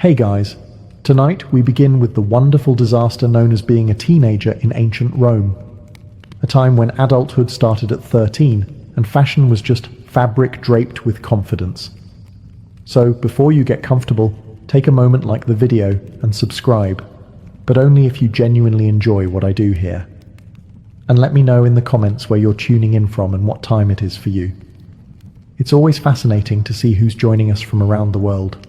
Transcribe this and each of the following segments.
Hey guys, tonight we begin with the wonderful disaster known as being a teenager in ancient Rome, a time when adulthood started at 13 and fashion was just fabric draped with confidence. So before you get comfortable, take a moment, like the video and subscribe, but only if you genuinely enjoy what I do here. And let me know in the comments where you're tuning in from and what time it is for you. It's always fascinating to see who's joining us from around the world.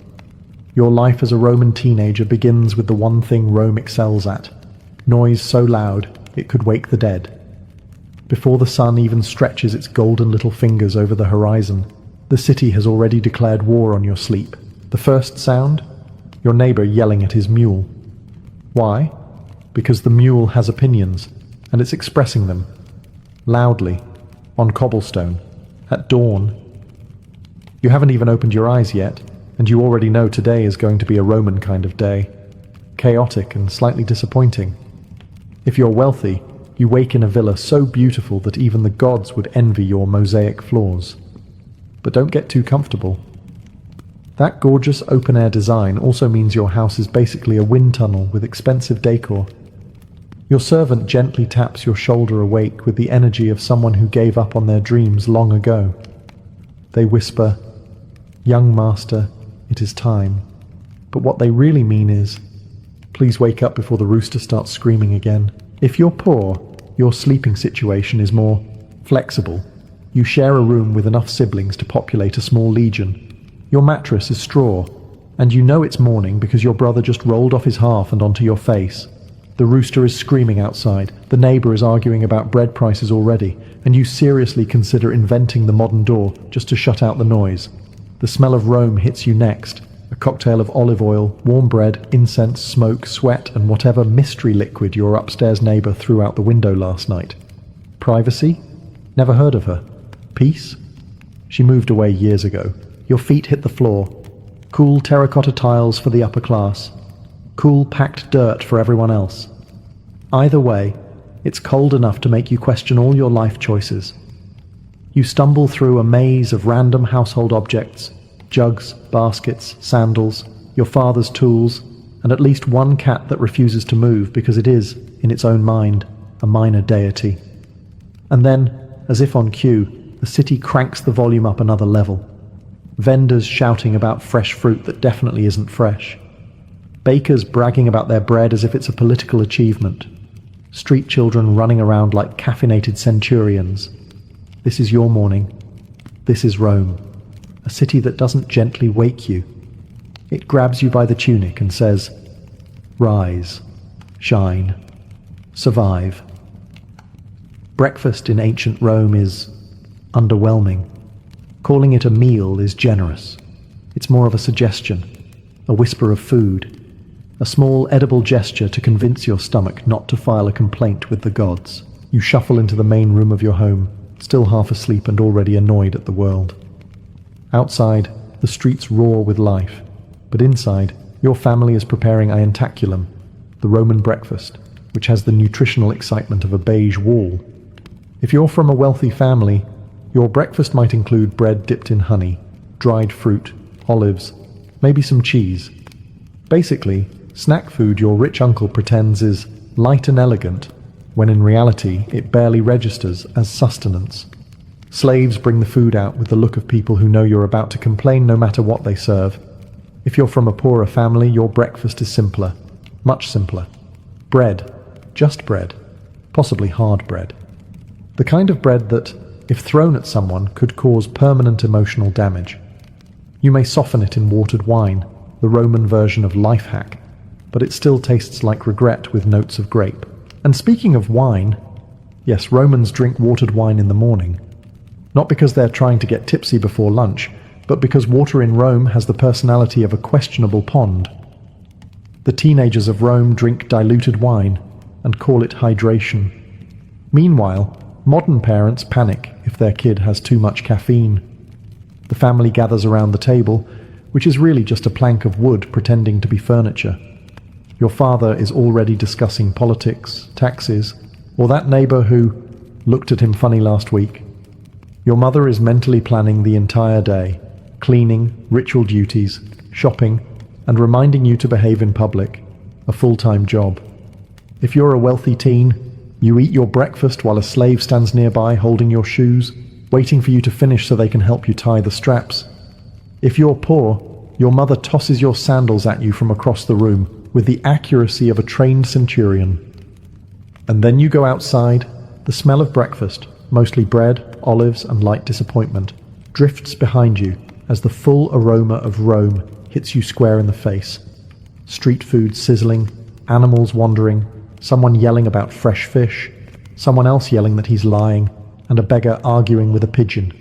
Your life as a Roman teenager begins with the one thing Rome excels at: noise so loud it could wake the dead. Before the sun even stretches its golden little fingers over the horizon, the city has already declared war on your sleep. The first sound? Your neighbor yelling at his mule. Why? Because the mule has opinions, and it's expressing them. Loudly, on cobblestone, at dawn. You haven't even opened your eyes yet, and you already know today is going to be a Roman kind of day. Chaotic and slightly disappointing. If you're wealthy, you wake in a villa so beautiful that even the gods would envy your mosaic floors. But don't get too comfortable. That gorgeous open-air design also means your house is basically a wind tunnel with expensive decor. Your servant gently taps your shoulder awake with the energy of someone who gave up on their dreams long ago. They whisper, "Young master, it is time." But what they really mean is, please wake up before the rooster starts screaming again. If you're poor, your sleeping situation is more flexible. You share a room with enough siblings to populate a small legion. Your mattress is straw, and you know it's morning because your brother just rolled off his half and onto your face. The rooster is screaming outside, the neighbor is arguing about bread prices already, and you seriously consider inventing the modern door just to shut out the noise. The smell of Rome hits you next, a cocktail of olive oil, warm bread, incense, smoke, sweat, and whatever mystery liquid your upstairs neighbor threw out the window last night. Privacy? Never heard of her. Peace? She moved away years ago. Your feet hit the floor. Cool terracotta tiles for the upper class. Cool packed dirt for everyone else. Either way, it's cold enough to make you question all your life choices. You stumble through a maze of random household objects, jugs, baskets, sandals, your father's tools, and at least one cat that refuses to move because it is, in its own mind, a minor deity. And then, as if on cue, the city cranks the volume up another level. Vendors shouting about fresh fruit that definitely isn't fresh. Bakers bragging about their bread as if it's a political achievement. Street children running around like caffeinated centurions. This is your morning. This is Rome, a city that doesn't gently wake you. It grabs you by the tunic and says, "Rise, shine, survive." Breakfast in ancient Rome is underwhelming. Calling it a meal is generous. It's more of a suggestion, a whisper of food, a small edible gesture to convince your stomach not to file a complaint with the gods. You shuffle into the main room of your home, still half asleep and already annoyed at the world. Outside, the streets roar with life, but inside, your family is preparing ientaculum, the Roman breakfast, which has the nutritional excitement of a beige wall. If you're from a wealthy family, your breakfast might include bread dipped in honey, dried fruit, olives, maybe some cheese. Basically, snack food your rich uncle pretends is light and elegant, when in reality it barely registers as sustenance. Slaves bring the food out with the look of people who know you're about to complain no matter what they serve. If you're from a poorer family, your breakfast is simpler, much simpler. Bread, just bread, possibly hard bread. The kind of bread that, if thrown at someone, could cause permanent emotional damage. You may soften it in watered wine, the Roman version of life hack, but it still tastes like regret with notes of grape. And speaking of wine, yes, Romans drink watered wine in the morning. Not because they're trying to get tipsy before lunch, but because water in Rome has the personality of a questionable pond. The teenagers of Rome drink diluted wine and call it hydration. Meanwhile, modern parents panic if their kid has too much caffeine. The family gathers around the table, which is really just a plank of wood pretending to be furniture. Your father is already discussing politics, taxes, or that neighbor who looked at him funny last week. Your mother is mentally planning the entire day, cleaning, ritual duties, shopping, and reminding you to behave in public, a full-time job. If you're a wealthy teen, you eat your breakfast while a slave stands nearby holding your shoes, waiting for you to finish so they can help you tie the straps. If you're poor, your mother tosses your sandals at you from across the room with the accuracy of a trained centurion. And then you go outside, the smell of breakfast, mostly bread, olives, and light disappointment, drifts behind you as the full aroma of Rome hits you square in the face. Street food sizzling, animals wandering, someone yelling about fresh fish, someone else yelling that he's lying, and a beggar arguing with a pigeon.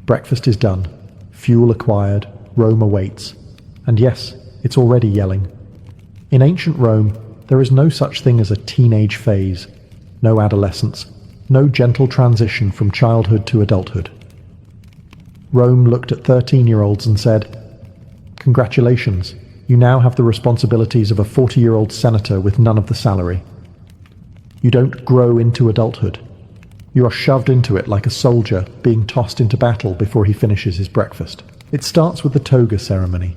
Breakfast is done, fuel acquired, Rome awaits. And yes, it's already yelling. In ancient Rome, there is no such thing as a teenage phase, no adolescence, no gentle transition from childhood to adulthood. Rome looked at 13-year-olds and said, "Congratulations, you now have the responsibilities of a 40-year-old senator with none of the salary." You don't grow into adulthood. You are shoved into it like a soldier being tossed into battle before he finishes his breakfast. It starts with the toga ceremony.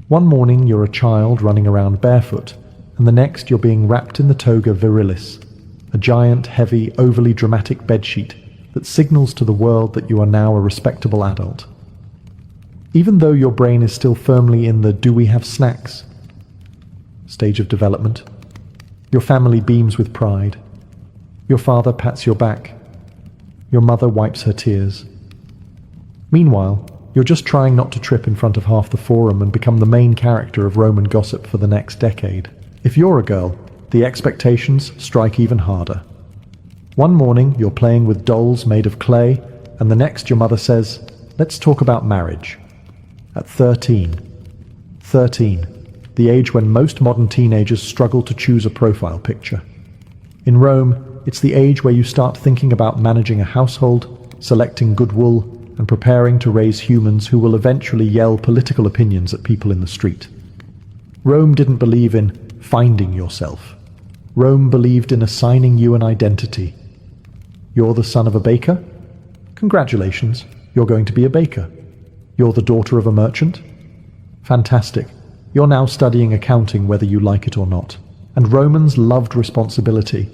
One morning you're a child running around barefoot, and the next you're being wrapped in the toga virilis, a giant, heavy, overly dramatic bedsheet that signals to the world that you are now a respectable adult. Even though your brain is still firmly in the "do we have snacks" stage of development, your family beams with pride. Your father pats your back. Your mother wipes her tears. Meanwhile, you're just trying not to trip in front of half the forum and become the main character of Roman gossip for the next decade. If you're a girl, the expectations strike even harder. One morning, you're playing with dolls made of clay, and the next your mother says, "Let's talk about marriage." At 13, the age when most modern teenagers struggle to choose a profile picture. In Rome, it's the age where you start thinking about managing a household, selecting good wool, and preparing to raise humans who will eventually yell political opinions at people in the street. Rome didn't believe in finding yourself. Rome believed in assigning you an identity. You're the son of a baker? Congratulations, you're going to be a baker. You're the daughter of a merchant? Fantastic. You're now studying accounting whether you like it or not. And Romans loved responsibility.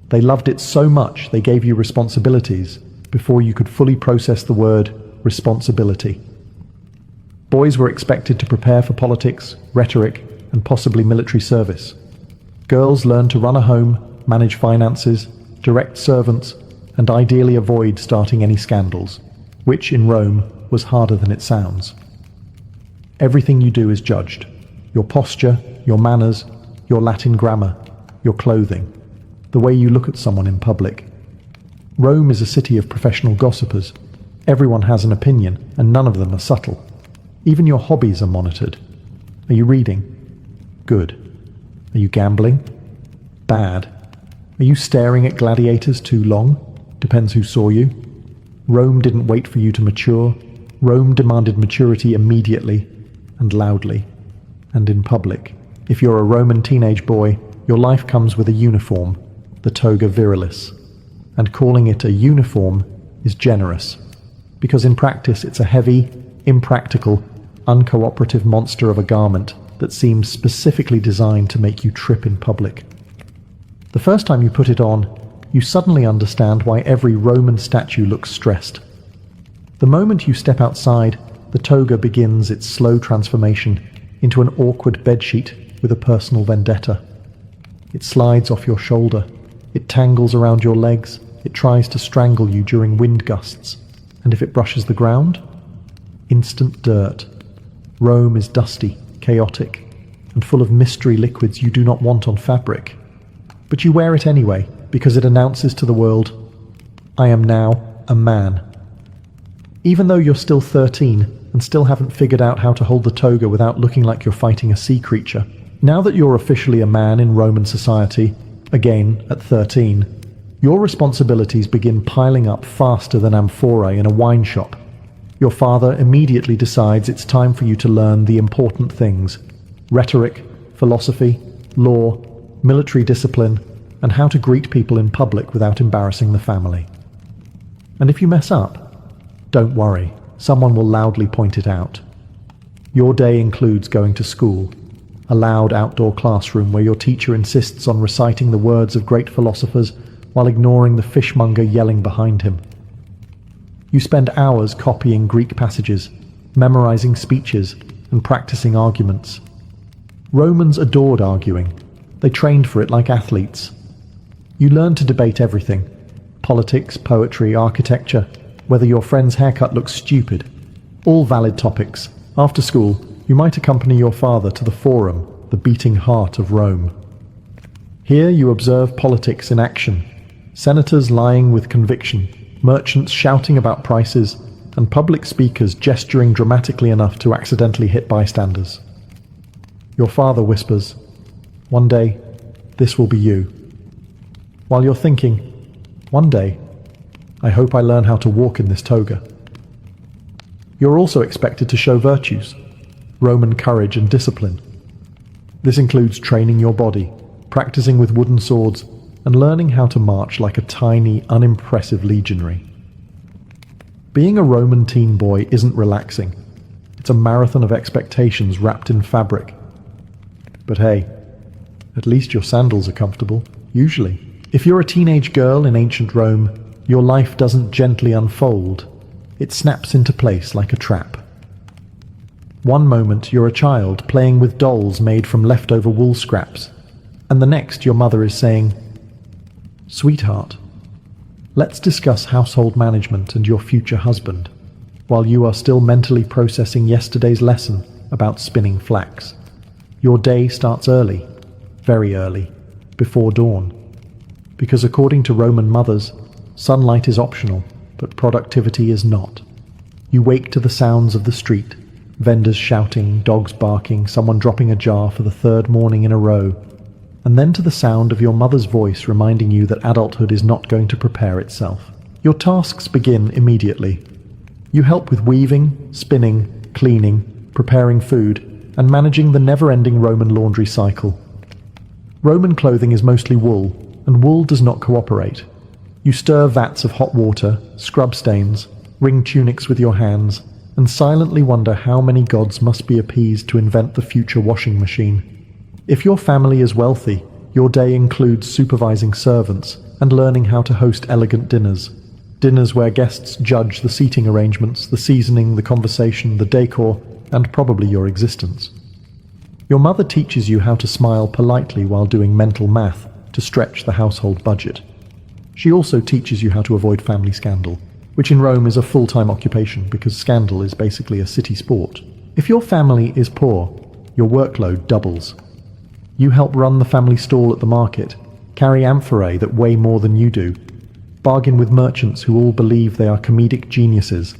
They loved it so much they gave you responsibilities before you could fully process the word responsibility. Boys were expected to prepare for politics, rhetoric, and possibly military service. Girls learned to run a home, manage finances, direct servants, and ideally avoid starting any scandals, which in Rome was harder than it sounds. Everything you do is judged. Your posture, your manners, your Latin grammar, your clothing, the way you look at someone in public. Rome is a city of professional gossipers. Everyone has an opinion, and none of them are subtle. Even your hobbies are monitored. Are you reading? Good. Are you gambling? Bad. Are you staring at gladiators too long? Depends who saw you. Rome didn't wait for you to mature. Rome demanded maturity immediately and loudly and in public. If you're a Roman teenage boy, your life comes with a uniform, the toga virilis. And calling it a uniform is generous, because in practice it's a heavy, impractical, uncooperative monster of a garment that seems specifically designed to make you trip in public. The first time you put it on, you suddenly understand why every Roman statue looks stressed. The moment you step outside, the toga begins its slow transformation into an awkward bedsheet with a personal vendetta. It slides off your shoulder. It tangles around your legs. It tries to strangle you during wind gusts. And if it brushes the ground? Instant dirt. Rome is dusty, chaotic, and full of mystery liquids you do not want on fabric. But you wear it anyway, because it announces to the world, "I am now a man." Even though you're still 13 and still haven't figured out how to hold the toga without looking like you're fighting a sea creature, now that you're officially a man in Roman society, again at 13, your responsibilities begin piling up faster than amphorae in a wine shop. Your father immediately decides it's time for you to learn the important things: rhetoric, philosophy, law, military discipline, and how to greet people in public without embarrassing the family. And if you mess up, don't worry, someone will loudly point it out. Your day includes going to school, a loud outdoor classroom where your teacher insists on reciting the words of great philosophers while ignoring the fishmonger yelling behind him. You spend hours copying Greek passages, memorizing speeches, and practicing arguments. Romans adored arguing. They trained for it like athletes. You learn to debate everything: politics, poetry, architecture, whether your friend's haircut looks stupid. All valid topics. After school, you might accompany your father to the Forum, the beating heart of Rome. Here you observe politics in action: senators lying with conviction, merchants shouting about prices, and public speakers gesturing dramatically enough to accidentally hit bystanders. Your father whispers, "One day, this will be you." While you're thinking, "One day, I hope I learn how to walk in this toga." You're also expected to show virtues: Roman courage and discipline. This includes training your body, practicing with wooden swords, and learning how to march like a tiny, unimpressive legionary. Being a Roman teen boy isn't relaxing. It's a marathon of expectations wrapped in fabric. But hey, at least your sandals are comfortable, usually. If you're a teenage girl in ancient Rome, your life doesn't gently unfold. It snaps into place like a trap. One moment you're a child playing with dolls made from leftover wool scraps, and the next your mother is saying, "Sweetheart, let's discuss household management and your future husband," while you are still mentally processing yesterday's lesson about spinning flax. Your day starts early, very early, before dawn. Because according to Roman mothers, sunlight is optional, but productivity is not. You wake to the sounds of the street: vendors shouting, dogs barking, someone dropping a jar for the third morning in a row, and then to the sound of your mother's voice reminding you that adulthood is not going to prepare itself. Your tasks begin immediately. You help with weaving, spinning, cleaning, preparing food, and managing the never-ending Roman laundry cycle. Roman clothing is mostly wool, and wool does not cooperate. You stir vats of hot water, scrub stains, wring tunics with your hands, and silently wonder how many gods must be appeased to invent the future washing machine. If your family is wealthy, your day includes supervising servants and learning how to host elegant dinners. Dinners where guests judge the seating arrangements, the seasoning, the conversation, the decor, and probably your existence. Your mother teaches you how to smile politely while doing mental math to stretch the household budget. She also teaches you how to avoid family scandal, which in Rome is a full-time occupation because scandal is basically a city sport. If your family is poor, your workload doubles. You help run the family stall at the market, carry amphorae that weigh more than you do, bargain with merchants who all believe they are comedic geniuses,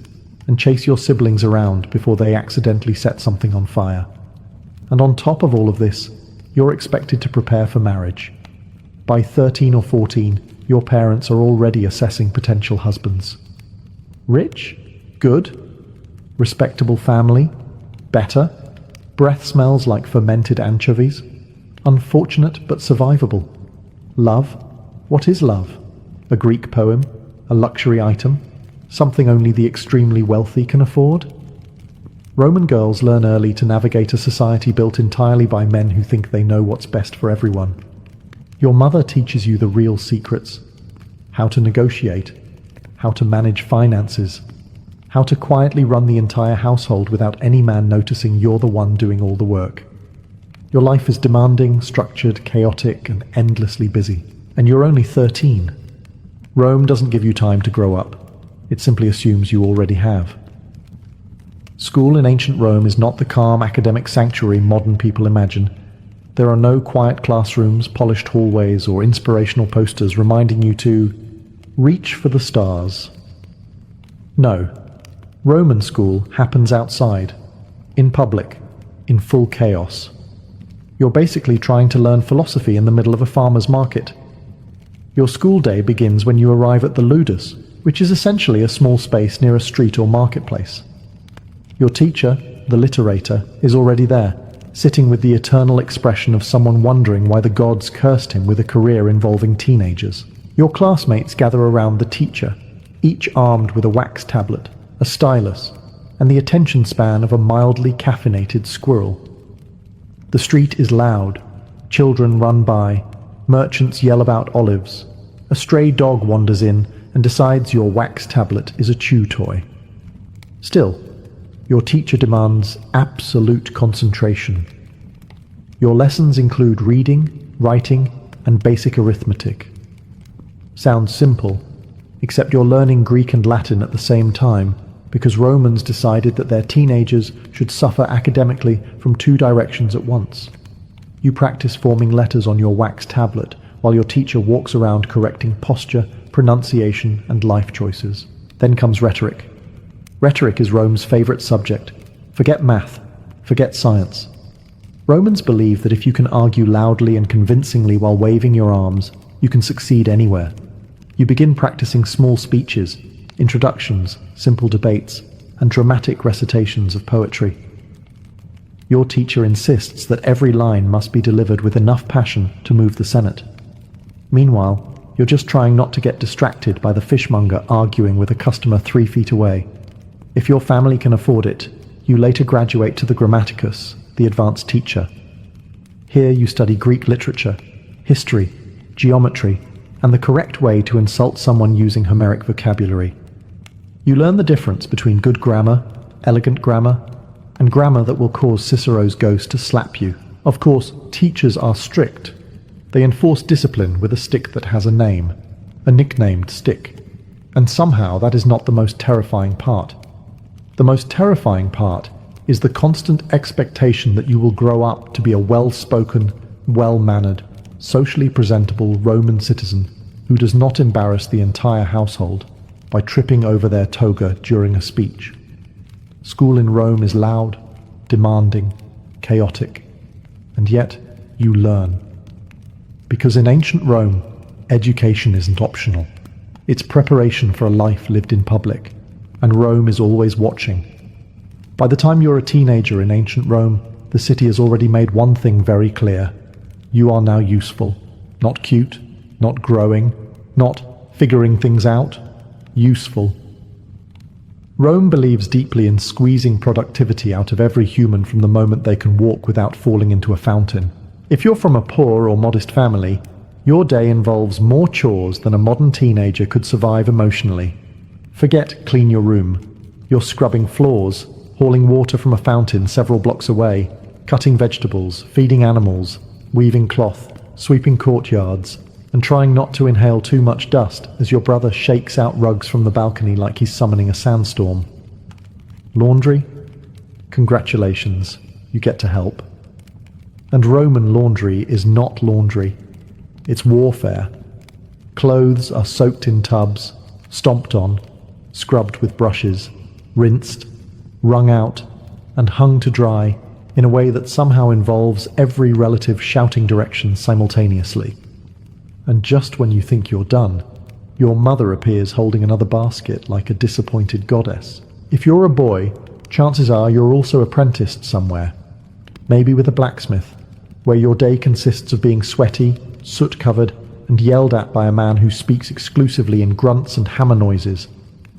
and chase your siblings around before they accidentally set something on fire. And on top of all of this, you're expected to prepare for marriage. By 13 or 14, your parents are already assessing potential husbands. Rich? Good? Respectable family? Better? Breath smells like fermented anchovies? Unfortunate but survivable. Love? What is love? A Greek poem? A luxury item? Something only the extremely wealthy can afford? Roman girls learn early to navigate a society built entirely by men who think they know what's best for everyone. Your mother teaches you the real secrets: how to negotiate, how to manage finances, how to quietly run the entire household without any man noticing you're the one doing all the work. Your life is demanding, structured, chaotic, and endlessly busy, and you're only 13. Rome doesn't give you time to grow up. It simply assumes you already have. School in ancient Rome is not the calm academic sanctuary modern people imagine. There are no quiet classrooms, polished hallways, or inspirational posters reminding you to reach for the stars. No, Roman school happens outside, in public, in full chaos. You're basically trying to learn philosophy in the middle of a farmer's market. Your school day begins when you arrive at the ludus, which is essentially a small space near a street or marketplace. Your teacher, the literator, is already there, sitting with the eternal expression of someone wondering why the gods cursed him with a career involving teenagers. Your classmates gather around the teacher, each armed with a wax tablet, a stylus, and the attention span of a mildly caffeinated squirrel. The street is loud, children run by, merchants yell about olives, a stray dog wanders in and decides your wax tablet is a chew toy. Still, your teacher demands absolute concentration. Your lessons include reading, writing, and basic arithmetic. Sounds simple, except you're learning Greek and Latin at the same time because Romans decided that their teenagers should suffer academically from two directions at once. You practice forming letters on your wax tablet while your teacher walks around correcting posture, pronunciation, and life choices. Then comes rhetoric. Rhetoric is Rome's favorite subject. Forget math, forget science. Romans believe that if you can argue loudly and convincingly while waving your arms, you can succeed anywhere. You begin practicing small speeches, introductions, simple debates, and dramatic recitations of poetry. Your teacher insists that every line must be delivered with enough passion to move the Senate. Meanwhile, you're just trying not to get distracted by the fishmonger arguing with a customer 3 feet away. If your family can afford it, you later graduate to the Grammaticus, the advanced teacher. Here you study Greek literature, history, geometry, and the correct way to insult someone using Homeric vocabulary. You learn the difference between good grammar, elegant grammar, and grammar that will cause Cicero's ghost to slap you. Of course, teachers are strict. They enforce discipline with a stick that has a name, a nicknamed stick. And somehow that is not the most terrifying part. The most terrifying part is the constant expectation that you will grow up to be a well-spoken, well-mannered, socially presentable Roman citizen who does not embarrass the entire household by tripping over their toga during a speech. School in Rome is loud, demanding, chaotic, and yet you learn. Because in ancient Rome, education isn't optional. It's preparation for a life lived in public, and Rome is always watching. By the time you're a teenager in ancient Rome, the city has already made one thing very clear. You are now useful. Not cute, not growing, not figuring things out. Useful. Rome believes deeply in squeezing productivity out of every human from the moment they can walk without falling into a fountain. If you're from a poor or modest family, your day involves more chores than a modern teenager could survive emotionally. Forget clean your room. You're scrubbing floors, hauling water from a fountain several blocks away, cutting vegetables, feeding animals, weaving cloth, sweeping courtyards, and trying not to inhale too much dust as your brother shakes out rugs from the balcony like he's summoning a sandstorm. Laundry? Congratulations, you get to help. And Roman laundry is not laundry. It's warfare. Clothes are soaked in tubs, stomped on, scrubbed with brushes, rinsed, wrung out, and hung to dry in a way that somehow involves every relative shouting directions simultaneously. And just when you think you're done, your mother appears holding another basket like a disappointed goddess. If you're a boy, chances are you're also apprenticed somewhere, maybe with a blacksmith, where your day consists of being sweaty, soot-covered, and yelled at by a man who speaks exclusively in grunts and hammer noises.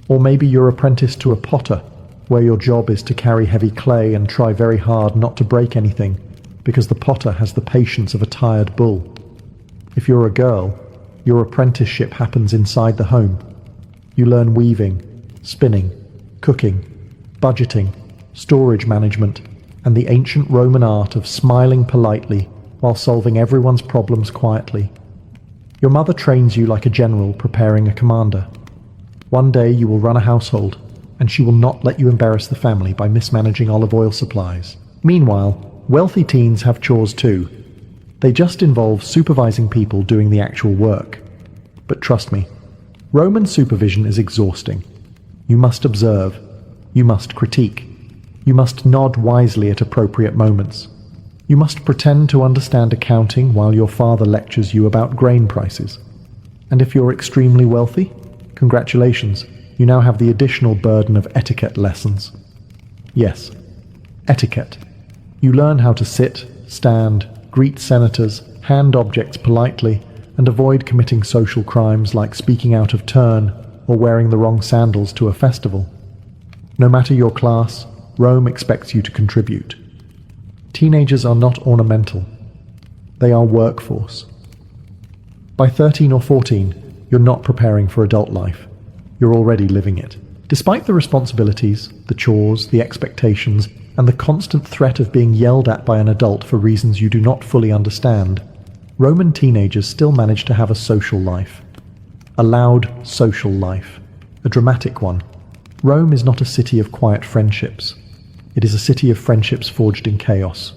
Or maybe you're apprenticed to a potter, where your job is to carry heavy clay and try very hard not to break anything, because the potter has the patience of a tired bull. If you're a girl, your apprenticeship happens inside the home. You learn weaving, spinning, cooking, budgeting, storage management, and the ancient Roman art of smiling politely while solving everyone's problems quietly. Your mother trains you like a general preparing a commander. One day you will run a household, and she will not let you embarrass the family by mismanaging olive oil supplies. Meanwhile, wealthy teens have chores too. They just involve supervising people doing the actual work. But trust me, Roman supervision is exhausting. You must observe. You must critique. You must nod wisely at appropriate moments. You must pretend to understand accounting while your father lectures you about grain prices. And if you're extremely wealthy, congratulations, you now have the additional burden of etiquette lessons. Yes, etiquette. You learn how to sit, stand, greet senators, hand objects politely, and avoid committing social crimes like speaking out of turn or wearing the wrong sandals to a festival. No matter your class, Rome expects you to contribute. Teenagers are not ornamental. They are workforce. By 13 or 14, you're not preparing for adult life. You're already living it. Despite the responsibilities, the chores, the expectations, and the constant threat of being yelled at by an adult for reasons you do not fully understand, Roman teenagers still manage to have a social life. A loud social life. A dramatic one. Rome is not a city of quiet friendships. It is a city of friendships forged in chaos.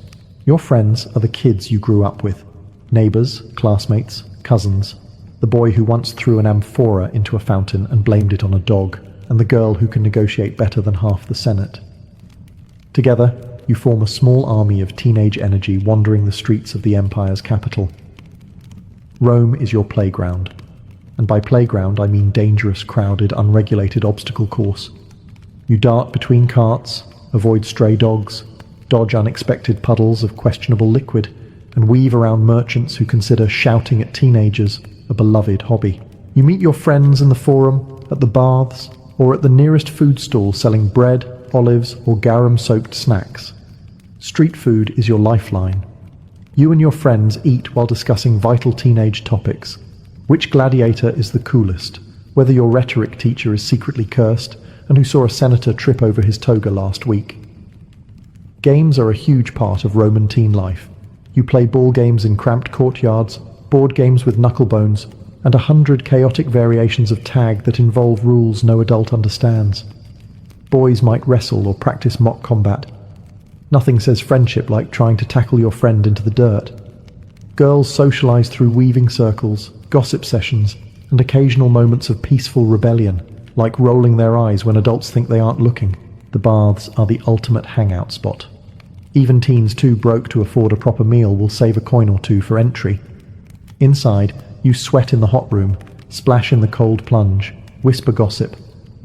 Your friends are the kids you grew up with. Neighbors, classmates, cousins. The boy who once threw an amphora into a fountain and blamed it on a dog, and the girl who can negotiate better than half the Senate. Together, you form a small army of teenage energy wandering the streets of the empire's capital. Rome is your playground. And by playground, I mean dangerous, crowded, unregulated obstacle course. You dart between carts, avoid stray dogs, dodge unexpected puddles of questionable liquid, and weave around merchants who consider shouting at teenagers a beloved hobby. You meet your friends in the forum, at the baths, or at the nearest food stall selling bread, olives, or garum-soaked snacks. Street food is your lifeline. You and your friends eat while discussing vital teenage topics. Which gladiator is the coolest? Whether your rhetoric teacher is secretly cursed and who saw a senator trip over his toga last week. Games are a huge part of Roman teen life. You play ball games in cramped courtyards, board games with knucklebones, and 100 chaotic variations of tag that involve rules no adult understands. Boys might wrestle or practice mock combat. Nothing says friendship like trying to tackle your friend into the dirt. Girls socialize through weaving circles, gossip sessions, and occasional moments of peaceful rebellion, like rolling their eyes when adults think they aren't looking. The baths are the ultimate hangout spot. Even teens too broke to afford a proper meal will save a coin or two for entry. Inside, you sweat in the hot room, splash in the cold plunge, whisper gossip,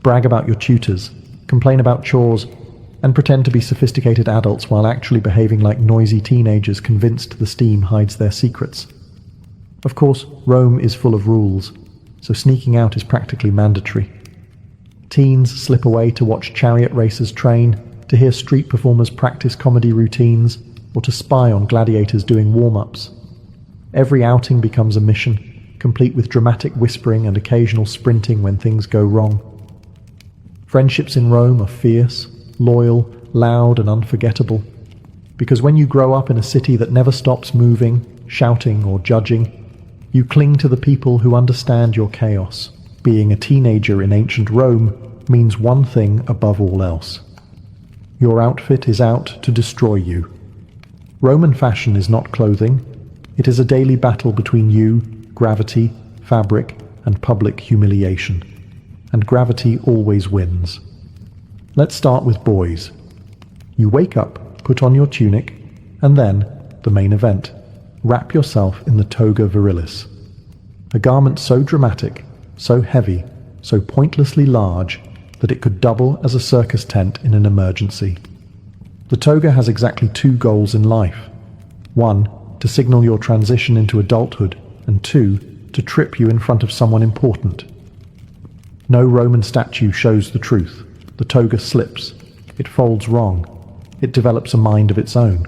brag about your tutors, complain about chores, and pretend to be sophisticated adults while actually behaving like noisy teenagers convinced the steam hides their secrets. Of course, Rome is full of rules, so sneaking out is practically mandatory. Teens slip away to watch chariot racers train, to hear street performers practice comedy routines, or to spy on gladiators doing warm-ups. Every outing becomes a mission, complete with dramatic whispering and occasional sprinting when things go wrong. Friendships in Rome are fierce, loyal, loud, and unforgettable. Because when you grow up in a city that never stops moving, shouting, or judging, you cling to the people who understand your chaos. Being a teenager in ancient Rome means one thing above all else. Your outfit is out to destroy you. Roman fashion is not clothing. It is a daily battle between you, gravity, fabric, and public humiliation. And gravity always wins. Let's start with boys. You wake up, put on your tunic, and then, the main event, wrap yourself in the toga virilis. A garment so dramatic, so heavy, so pointlessly large, that it could double as a circus tent in an emergency. The toga has exactly two goals in life. One, to signal your transition into adulthood, and two, to trip you in front of someone important. No Roman statue shows the truth. The toga slips. It folds wrong. It develops a mind of its own.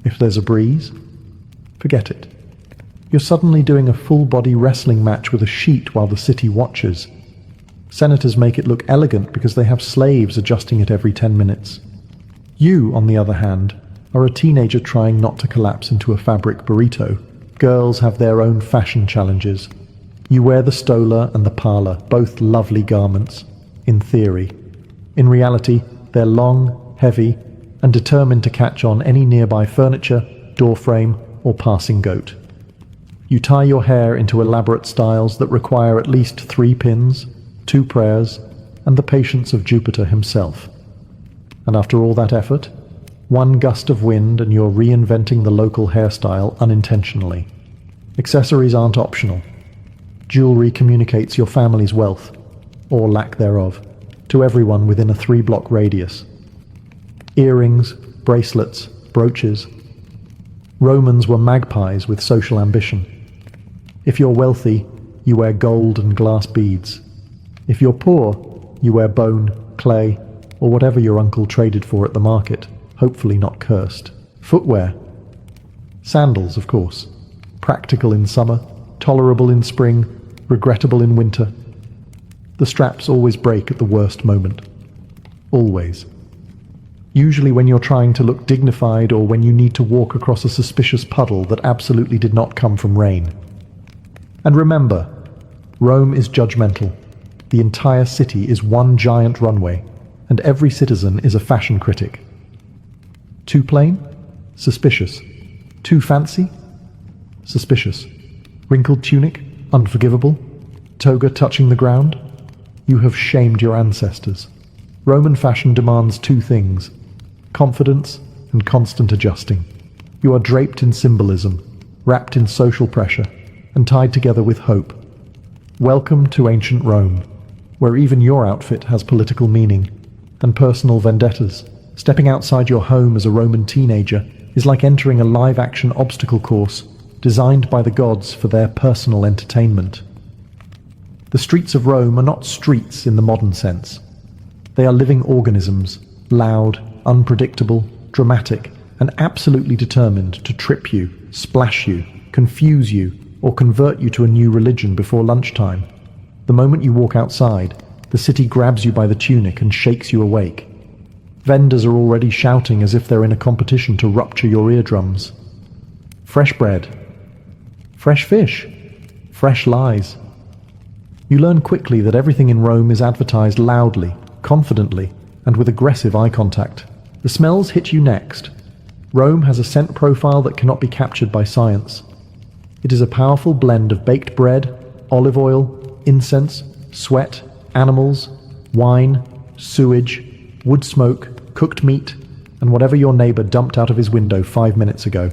If there's a breeze, forget it. You're suddenly doing a full-body wrestling match with a sheet while the city watches. Senators make it look elegant because they have slaves adjusting it every 10 minutes. You, on the other hand, are a teenager trying not to collapse into a fabric burrito. Girls have their own fashion challenges. You wear the stola and the pala, both lovely garments, in theory. In reality, they're long, heavy, and determined to catch on any nearby furniture, doorframe, or passing goat. You tie your hair into elaborate styles that require at least 3 pins, 2 prayers, and the patience of Jupiter himself. And after all that effort, one gust of wind and you're reinventing the local hairstyle unintentionally. Accessories aren't optional. Jewelry communicates your family's wealth, or lack thereof, to everyone within a 3-block radius. Earrings, bracelets, brooches. Romans were magpies with social ambition. If you're wealthy, you wear gold and glass beads. If you're poor, you wear bone, clay, or whatever your uncle traded for at the market, hopefully not cursed. Footwear. Sandals, of course. Practical in summer, tolerable in spring, regrettable in winter. The straps always break at the worst moment. Always. Usually when you're trying to look dignified or when you need to walk across a suspicious puddle that absolutely did not come from rain. And remember, Rome is judgmental. The entire city is one giant runway, and every citizen is a fashion critic. Too plain? Suspicious. Too fancy? Suspicious. Wrinkled tunic? Unforgivable. Toga touching the ground? You have shamed your ancestors. Roman fashion demands two things: confidence and constant adjusting. You are draped in symbolism, wrapped in social pressure, and tied together with hope. Welcome to ancient Rome, where even your outfit has political meaning and personal vendettas. Stepping outside your home as a Roman teenager is like entering a live-action obstacle course designed by the gods for their personal entertainment. The streets of Rome are not streets in the modern sense. They are living organisms, loud, unpredictable, dramatic, and absolutely determined to trip you, splash you, confuse you, or convert you to a new religion before lunchtime. The moment you walk outside, the city grabs you by the tunic and shakes you awake. Vendors are already shouting as if they're in a competition to rupture your eardrums. Fresh bread. Fresh fish. Fresh lies. You learn quickly that everything in Rome is advertised loudly, confidently, and with aggressive eye contact. The smells hit you next. Rome has a scent profile that cannot be captured by science. It is a powerful blend of baked bread, olive oil, incense, sweat, animals, wine, sewage, wood smoke, cooked meat, and whatever your neighbor dumped out of his window 5 minutes ago.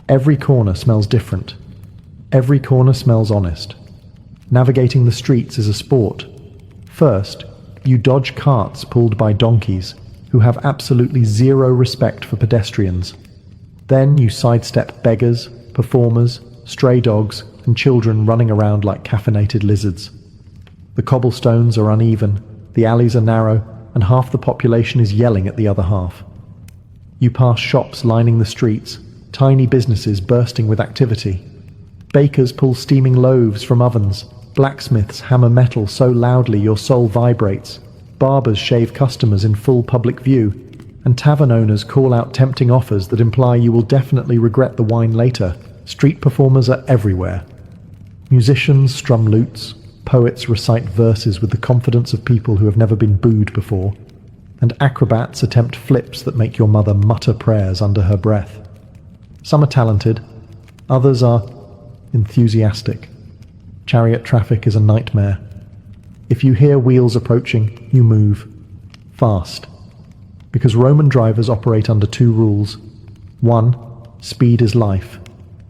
Every corner smells different. Every corner smells honest. Navigating the streets is a sport. First, you dodge carts pulled by donkeys who have absolutely zero respect for pedestrians. Then you sidestep beggars, performers, stray dogs, and children running around like caffeinated lizards. The cobblestones are uneven, the alleys are narrow, and half the population is yelling at the other half. You pass shops lining the streets, tiny businesses bursting with activity. Bakers pull steaming loaves from ovens, blacksmiths hammer metal so loudly your soul vibrates, barbers shave customers in full public view, and tavern owners call out tempting offers that imply you will definitely regret the wine later. Street performers are everywhere. Musicians strum lutes, poets recite verses with the confidence of people who have never been booed before, and acrobats attempt flips that make your mother mutter prayers under her breath. Some are talented, others are enthusiastic. Chariot traffic is a nightmare. If you hear wheels approaching, you move. Fast. Because Roman drivers operate under two rules. 1, speed is life.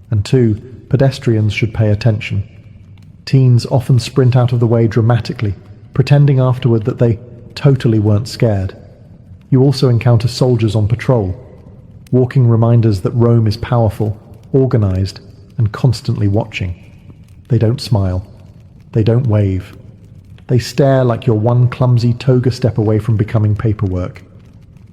And 2, pedestrians should pay attention. Teens often sprint out of the way dramatically, pretending afterward that they totally weren't scared. You also encounter soldiers on patrol, walking reminders that Rome is powerful, organized, and constantly watching. They don't smile. They don't wave. They stare like you're one clumsy toga step away from becoming paperwork.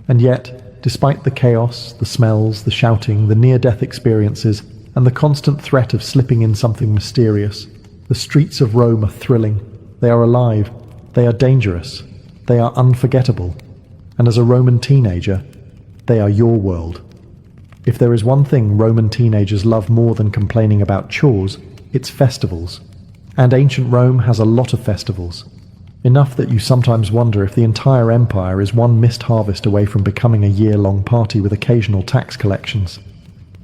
And yet, despite the chaos, the smells, the shouting, the near-death experiences, and the constant threat of slipping in something mysterious, the streets of Rome are thrilling. They are alive. They are dangerous. They are unforgettable. And as a Roman teenager, they are your world. If there is one thing Roman teenagers love more than complaining about chores, it's festivals. And ancient Rome has a lot of festivals. Enough that you sometimes wonder if the entire empire is one missed harvest away from becoming a year-long party with occasional tax collections.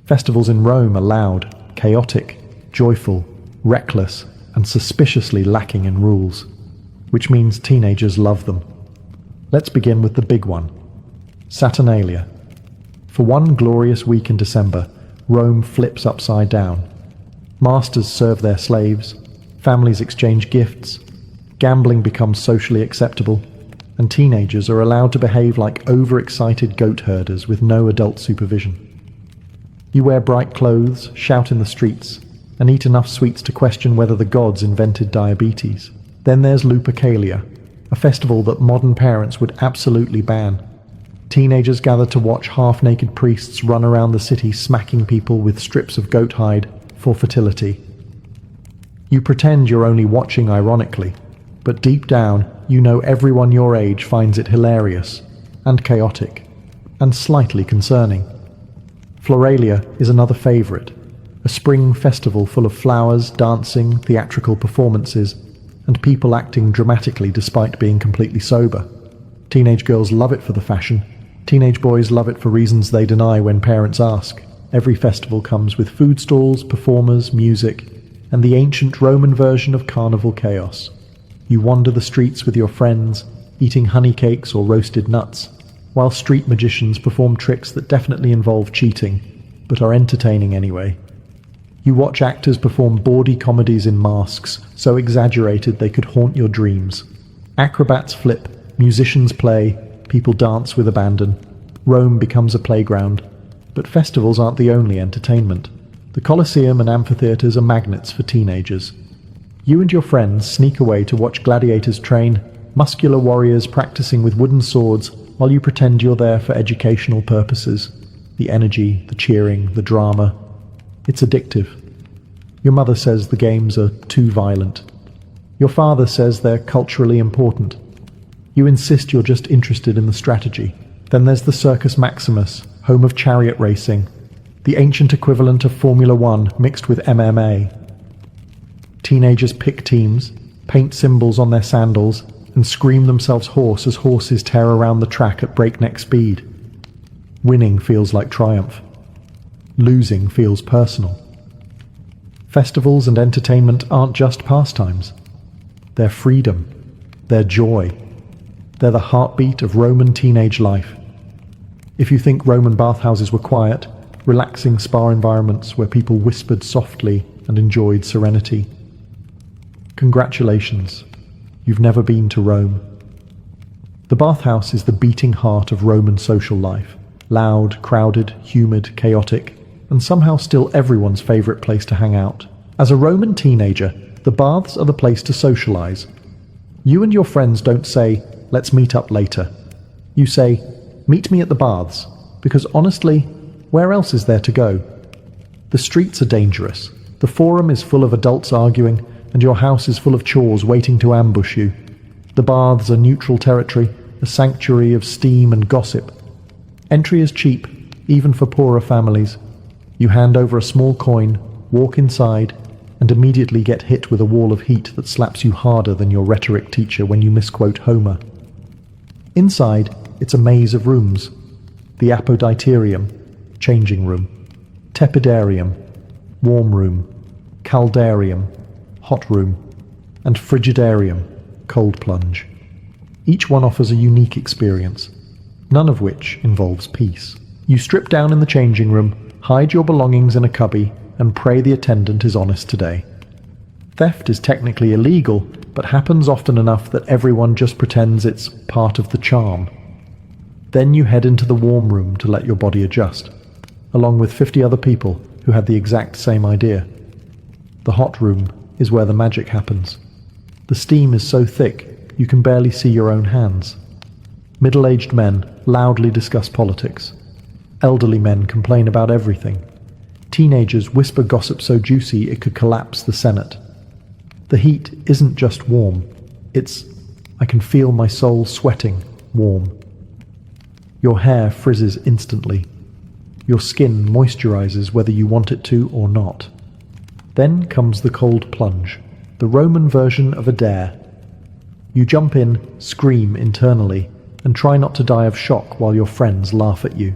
Festivals in Rome are loud, chaotic, joyful, reckless, and suspiciously lacking in rules, which means teenagers love them. Let's begin with the big one, Saturnalia. For one glorious week in December, Rome flips upside down. Masters serve their slaves, families exchange gifts, gambling becomes socially acceptable, and teenagers are allowed to behave like overexcited goat herders with no adult supervision. You wear bright clothes, shout in the streets, and eat enough sweets to question whether the gods invented diabetes. Then there's Lupercalia, a festival that modern parents would absolutely ban. Teenagers gather to watch half-naked priests run around the city smacking people with strips of goat hide for fertility. You pretend you're only watching ironically, but deep down you know everyone your age finds it hilarious, and chaotic, and slightly concerning. Floralia is another favourite, a spring festival full of flowers, dancing, theatrical performances, and people acting dramatically despite being completely sober. Teenage girls love it for the fashion. Teenage boys love it for reasons they deny when parents ask. Every festival comes with food stalls, performers, music, and the ancient Roman version of carnival chaos. You wander the streets with your friends, eating honey cakes or roasted nuts, while street magicians perform tricks that definitely involve cheating, but are entertaining anyway. You watch actors perform bawdy comedies in masks, so exaggerated they could haunt your dreams. Acrobats flip, musicians play, people dance with abandon. Rome becomes a playground. But festivals aren't the only entertainment. The Colosseum and amphitheatres are magnets for teenagers. You and your friends sneak away to watch gladiators train, muscular warriors practicing with wooden swords, while you pretend you're there for educational purposes. The energy, the cheering, the drama. It's addictive. Your mother says the games are too violent. Your father says they're culturally important. You insist you're just interested in the strategy. Then there's the Circus Maximus, home of chariot racing, the ancient equivalent of Formula One mixed with MMA. Teenagers pick teams, paint symbols on their sandals, and scream themselves hoarse as horses tear around the track at breakneck speed. Winning feels like triumph. Losing feels personal. Festivals and entertainment aren't just pastimes. They're freedom. They're joy. They're the heartbeat of Roman teenage life. If you think Roman bathhouses were quiet, relaxing spa environments where people whispered softly and enjoyed serenity, congratulations, you've never been to Rome. The bathhouse is the beating heart of Roman social life. Loud, crowded, humid, chaotic, and somehow still everyone's favourite place to hang out. As a Roman teenager, the baths are the place to socialise. You and your friends don't say, "Let's meet up later." You say, "Meet me at the baths," because honestly, where else is there to go? The streets are dangerous. The forum is full of adults arguing, and your house is full of chores waiting to ambush you. The baths are neutral territory, a sanctuary of steam and gossip. Entry is cheap, even for poorer families. You hand over a small coin, walk inside, and immediately get hit with a wall of heat that slaps you harder than your rhetoric teacher when you misquote Homer. Inside, it's a maze of rooms. The apoditerium, changing room, tepidarium, warm room, caldarium, hot room, and frigidarium, cold plunge. Each one offers a unique experience, none of which involves peace. You strip down in the changing room, hide your belongings in a cubby, and pray the attendant is honest today. Theft is technically illegal, but happens often enough that everyone just pretends it's part of the charm. Then you head into the warm room to let your body adjust, along with 50 other people who had the exact same idea. The hot room is where the magic happens. The steam is so thick you can barely see your own hands. Middle-aged men loudly discuss politics. Elderly men complain about everything. Teenagers whisper gossip so juicy it could collapse the Senate. The heat isn't just warm, it's, I can feel my soul sweating, warm. Your hair frizzes instantly. Your skin moisturizes whether you want it to or not. Then comes the cold plunge, the Roman version of a dare. You jump in, scream internally, and try not to die of shock while your friends laugh at you.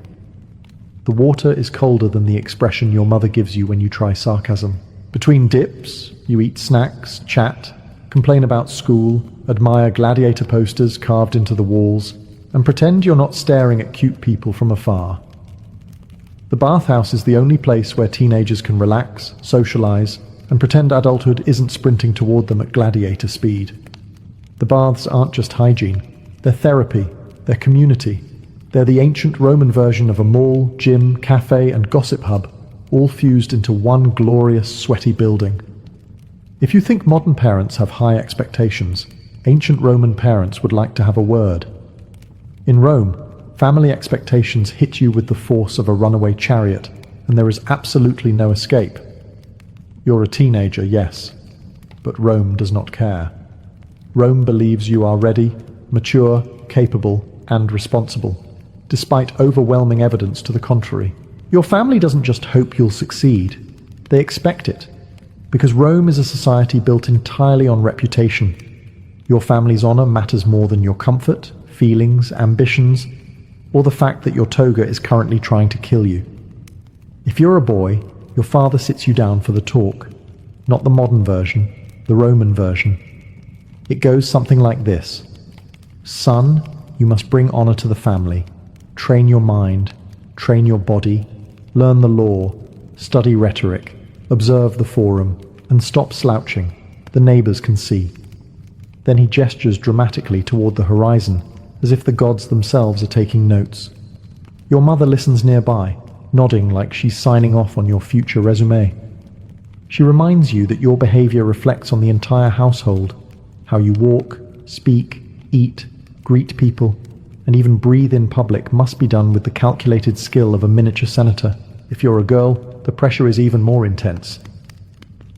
The water is colder than the expression your mother gives you when you try sarcasm. Between dips, you eat snacks, chat, complain about school, admire gladiator posters carved into the walls, and pretend you're not staring at cute people from afar. The bathhouse is the only place where teenagers can relax, socialize, and pretend adulthood isn't sprinting toward them at gladiator speed. The baths aren't just hygiene, they're therapy, they're community. They're the ancient Roman version of a mall, gym, cafe, and gossip hub, all fused into one glorious, sweaty building. If you think modern parents have high expectations, ancient Roman parents would like to have a word. In Rome, family expectations hit you with the force of a runaway chariot, and there is absolutely no escape. You're a teenager, yes, but Rome does not care. Rome believes you are ready, mature, capable, and responsible, despite overwhelming evidence to the contrary. Your family doesn't just hope you'll succeed, they expect it, because Rome is a society built entirely on reputation. Your family's honor matters more than your comfort, feelings, ambitions, or the fact that your toga is currently trying to kill you. If you're a boy, your father sits you down for the talk, not the modern version, the Roman version. It goes something like this. Son, you must bring honor to the family, train your mind, train your body, learn the law, study rhetoric, observe the forum, and stop slouching. The neighbors can see. Then he gestures dramatically toward the horizon, as if the gods themselves are taking notes. Your mother listens nearby, nodding like she's signing off on your future resume. She reminds you that your behavior reflects on the entire household. How you walk, speak, eat, greet people, and even breathe in public must be done with the calculated skill of a miniature senator. If you're a girl, the pressure is even more intense.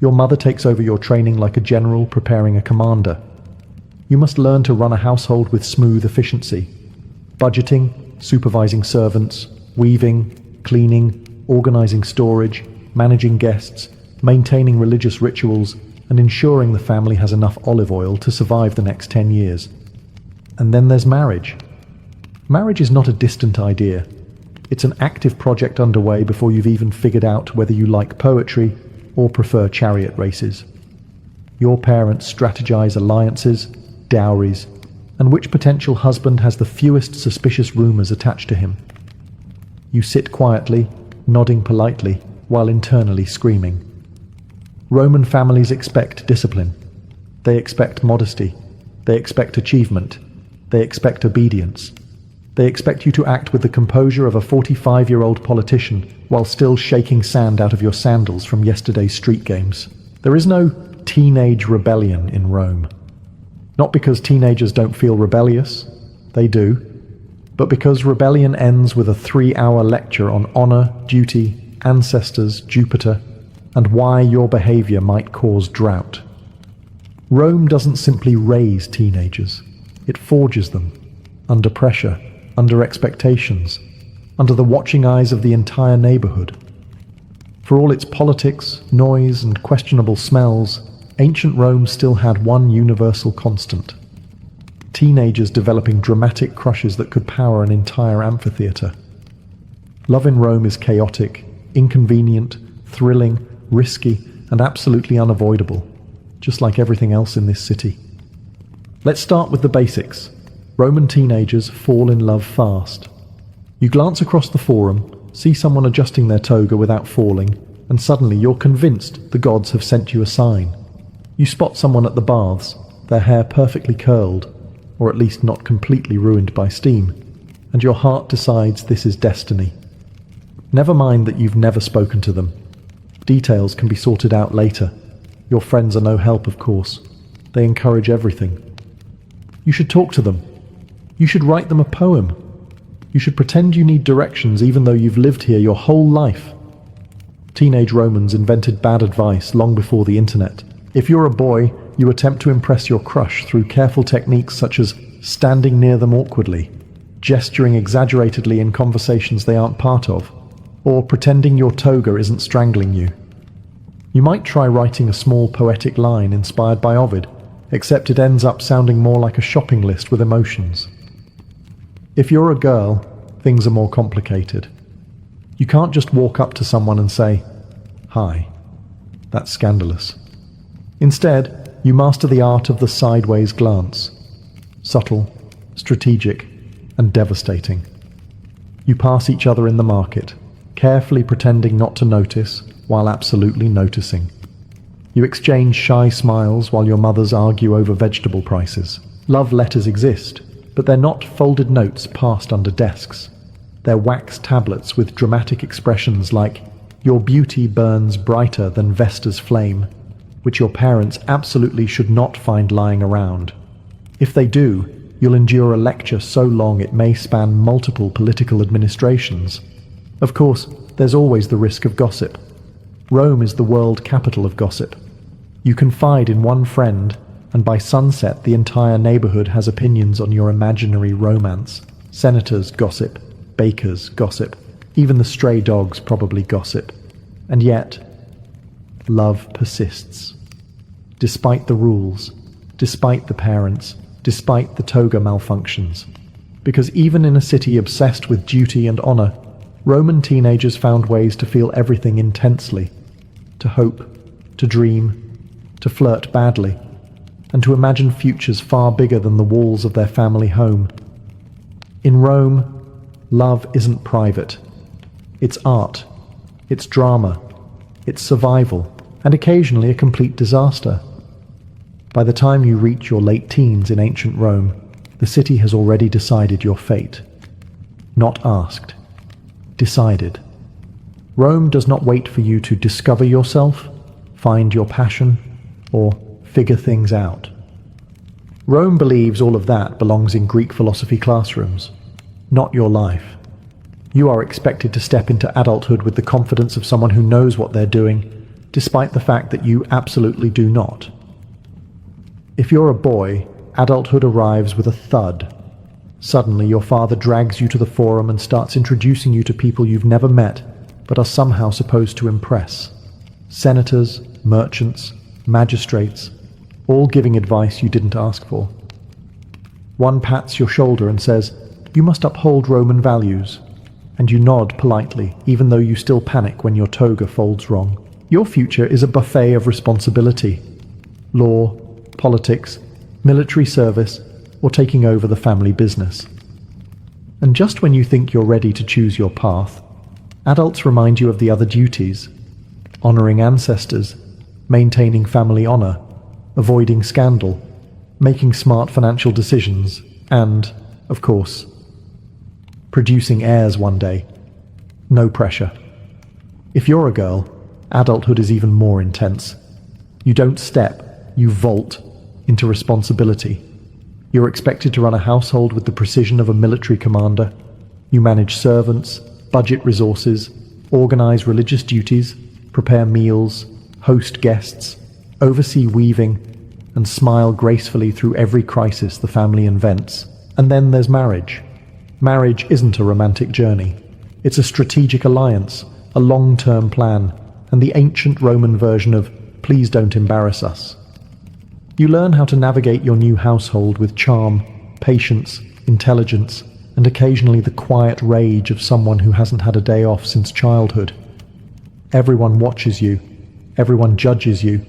Your mother takes over your training like a general preparing a commander. You must learn to run a household with smooth efficiency. Budgeting, supervising servants, weaving, cleaning, organizing storage, managing guests, maintaining religious rituals, and ensuring the family has enough olive oil to survive the next 10 years. And then there's marriage. Marriage is not a distant idea. It's an active project underway before you've even figured out whether you like poetry or prefer chariot races. Your parents strategize alliances, dowries, and which potential husband has the fewest suspicious rumors attached to him. You sit quietly, nodding politely, while internally screaming. Roman families expect discipline. They expect modesty. They expect achievement. They expect obedience. They expect you to act with the composure of a 45-year-old politician while still shaking sand out of your sandals from yesterday's street games. There is no teenage rebellion in Rome. Not because teenagers don't feel rebellious, they do, but because rebellion ends with a 3-hour lecture on honor, duty, ancestors, Jupiter, and why your behavior might cause drought. Rome doesn't simply raise teenagers, it forges them, under pressure, under expectations, under the watching eyes of the entire neighborhood. For all its politics, noise, and questionable smells, ancient Rome still had one universal constant. Teenagers developing dramatic crushes that could power an entire amphitheater. Love in Rome is chaotic, inconvenient, thrilling, risky, and absolutely unavoidable, just like everything else in this city. Let's start with the basics. Roman teenagers fall in love fast. You glance across the forum, see someone adjusting their toga without falling, and suddenly you're convinced the gods have sent you a sign. You spot someone at the baths, their hair perfectly curled, or at least not completely ruined by steam, and your heart decides this is destiny. Never mind that you've never spoken to them. Details can be sorted out later. Your friends are no help, of course. They encourage everything. You should talk to them. You should write them a poem. You should pretend you need directions even though you've lived here your whole life. Teenage Romans invented bad advice long before the internet. If you're a boy, you attempt to impress your crush through careful techniques such as standing near them awkwardly, gesturing exaggeratedly in conversations they aren't part of, or pretending your toga isn't strangling you. You might try writing a small poetic line inspired by Ovid, except it ends up sounding more like a shopping list with emotions. If you're a girl, things are more complicated. You can't just walk up to someone and say, "Hi." That's scandalous. Instead, you master the art of the sideways glance. Subtle, strategic, and devastating. You pass each other in the market, carefully pretending not to notice while absolutely noticing. You exchange shy smiles while your mothers argue over vegetable prices. Love letters exist, but they're not folded notes passed under desks. They're wax tablets with dramatic expressions like, "Your beauty burns brighter than Vesta's flame," which your parents absolutely should not find lying around. If they do, you'll endure a lecture so long it may span multiple political administrations. Of course, there's always the risk of gossip. Rome is the world capital of gossip. You confide in one friend, and by sunset the entire neighborhood has opinions on your imaginary romance. Senators gossip, bakers gossip, even the stray dogs probably gossip. And yet, love persists. Despite the rules, despite the parents, despite the toga malfunctions. Because even in a city obsessed with duty and honor, Roman teenagers found ways to feel everything intensely, to hope, to dream, to flirt badly, and to imagine futures far bigger than the walls of their family home. In Rome, love isn't private. It's art, it's drama, it's survival, and occasionally a complete disaster. By the time you reach your late teens in ancient Rome, the city has already decided your fate. Not asked. Decided. Rome does not wait for you to discover yourself, find your passion, or figure things out. Rome believes all of that belongs in Greek philosophy classrooms, not your life. You are expected to step into adulthood with the confidence of someone who knows what they're doing, despite the fact that you absolutely do not. If you're a boy, adulthood arrives with a thud. Suddenly, your father drags you to the forum and starts introducing you to people you've never met, but are somehow supposed to impress. Senators, merchants, magistrates, all giving advice you didn't ask for. One pats your shoulder and says, "You must uphold Roman values," and you nod politely, even though you still panic when your toga folds wrong. Your future is a buffet of responsibility. Law, politics, military service, or taking over the family business. And just when you think you're ready to choose your path, adults remind you of the other duties: honoring ancestors, maintaining family honor, avoiding scandal, making smart financial decisions, and, of course, producing heirs one day. No pressure. If you're a girl, adulthood is even more intense. You don't step, you vault into responsibility. You're expected to run a household with the precision of a military commander. You manage servants, budget resources, organize religious duties, prepare meals, host guests, oversee weaving, and smile gracefully through every crisis the family invents. And then there's marriage. Marriage isn't a romantic journey. It's a strategic alliance, a long-term plan, and the ancient Roman version of "please don't embarrass us." You learn how to navigate your new household with charm, patience, intelligence, and occasionally the quiet rage of someone who hasn't had a day off since childhood. Everyone watches you, everyone judges you,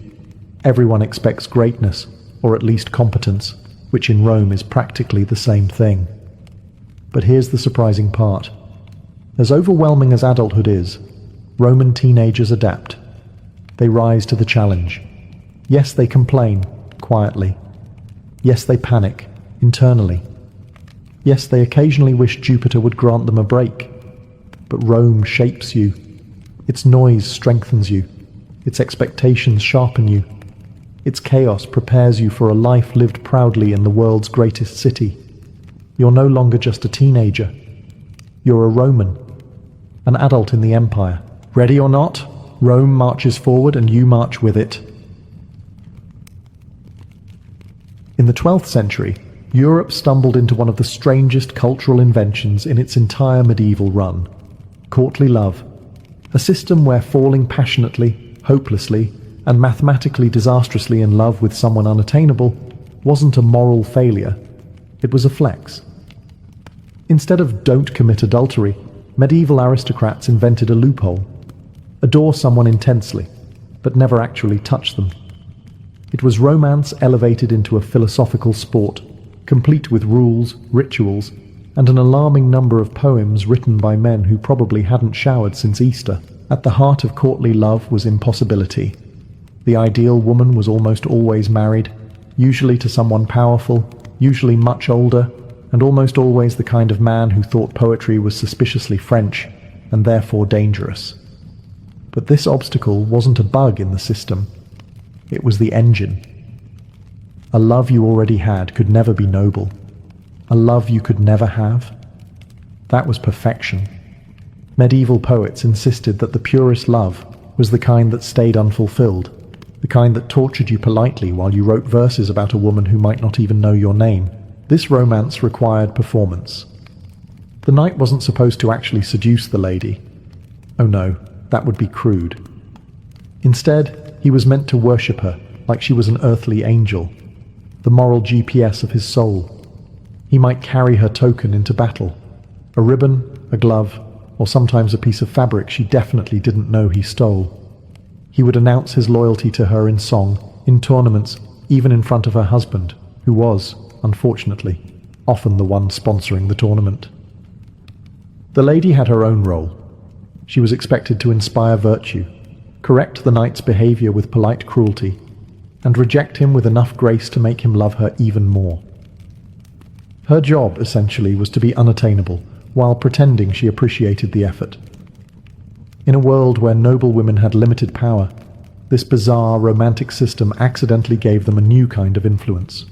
everyone expects greatness, or at least competence, which in Rome is practically the same thing. But here's the surprising part. As overwhelming as adulthood is, Roman teenagers adapt. They rise to the challenge. Yes, they complain, quietly. Yes, they panic, internally. Yes, they occasionally wish Jupiter would grant them a break. But Rome shapes you. Its noise strengthens you. Its expectations sharpen you. Its chaos prepares you for a life lived proudly in the world's greatest city. You're no longer just a teenager. You're a Roman, an adult in the empire. Ready or not, Rome marches forward and you march with it. In the 12th century, Europe stumbled into one of the strangest cultural inventions in its entire medieval run: courtly love, a system where falling passionately, hopelessly, and mathematically disastrously in love with someone unattainable wasn't a moral failure, it was a flex. Instead of "don't commit adultery," medieval aristocrats invented a loophole: adore someone intensely, but never actually touch them. It was romance elevated into a philosophical sport, complete with rules, rituals, and an alarming number of poems written by men who probably hadn't showered since Easter. At the heart of courtly love was impossibility. The ideal woman was almost always married, usually to someone powerful, usually much older, and almost always the kind of man who thought poetry was suspiciously French and therefore dangerous. But this obstacle wasn't a bug in the system. It was the engine. A love you already had could never be noble. A love you could never have. That was perfection. Medieval poets insisted that the purest love was the kind that stayed unfulfilled, the kind that tortured you politely while you wrote verses about a woman who might not even know your name. This romance required performance. The knight wasn't supposed to actually seduce the lady. Oh no, that would be crude. Instead, he was meant to worship her like she was an earthly angel, the moral GPS of his soul. He might carry her token into battle, a ribbon, a glove, or sometimes a piece of fabric she definitely didn't know he stole. He would announce his loyalty to her in song, in tournaments, even in front of her husband, who was, unfortunately, often the one sponsoring the tournament. The lady had her own role. She was expected to inspire virtue, correct the knight's behavior with polite cruelty, and reject him with enough grace to make him love her even more. Her job, essentially, was to be unattainable, while pretending she appreciated the effort. In a world where noble women had limited power, this bizarre romantic system accidentally gave them a new kind of influence.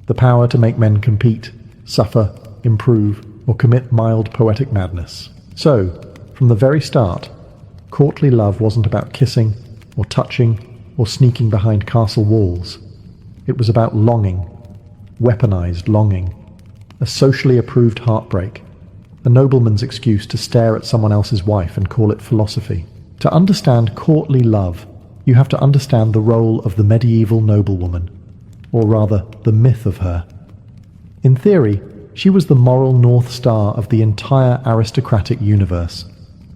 The power to make men compete, suffer, improve, or commit mild poetic madness. So, from the very start, courtly love wasn't about kissing, or touching, or sneaking behind castle walls. It was about longing, weaponized longing, a socially approved heartbreak, a nobleman's excuse to stare at someone else's wife and call it philosophy. To understand courtly love, you have to understand the role of the medieval noblewoman, or rather, the myth of her. In theory, she was the moral North Star of the entire aristocratic universe,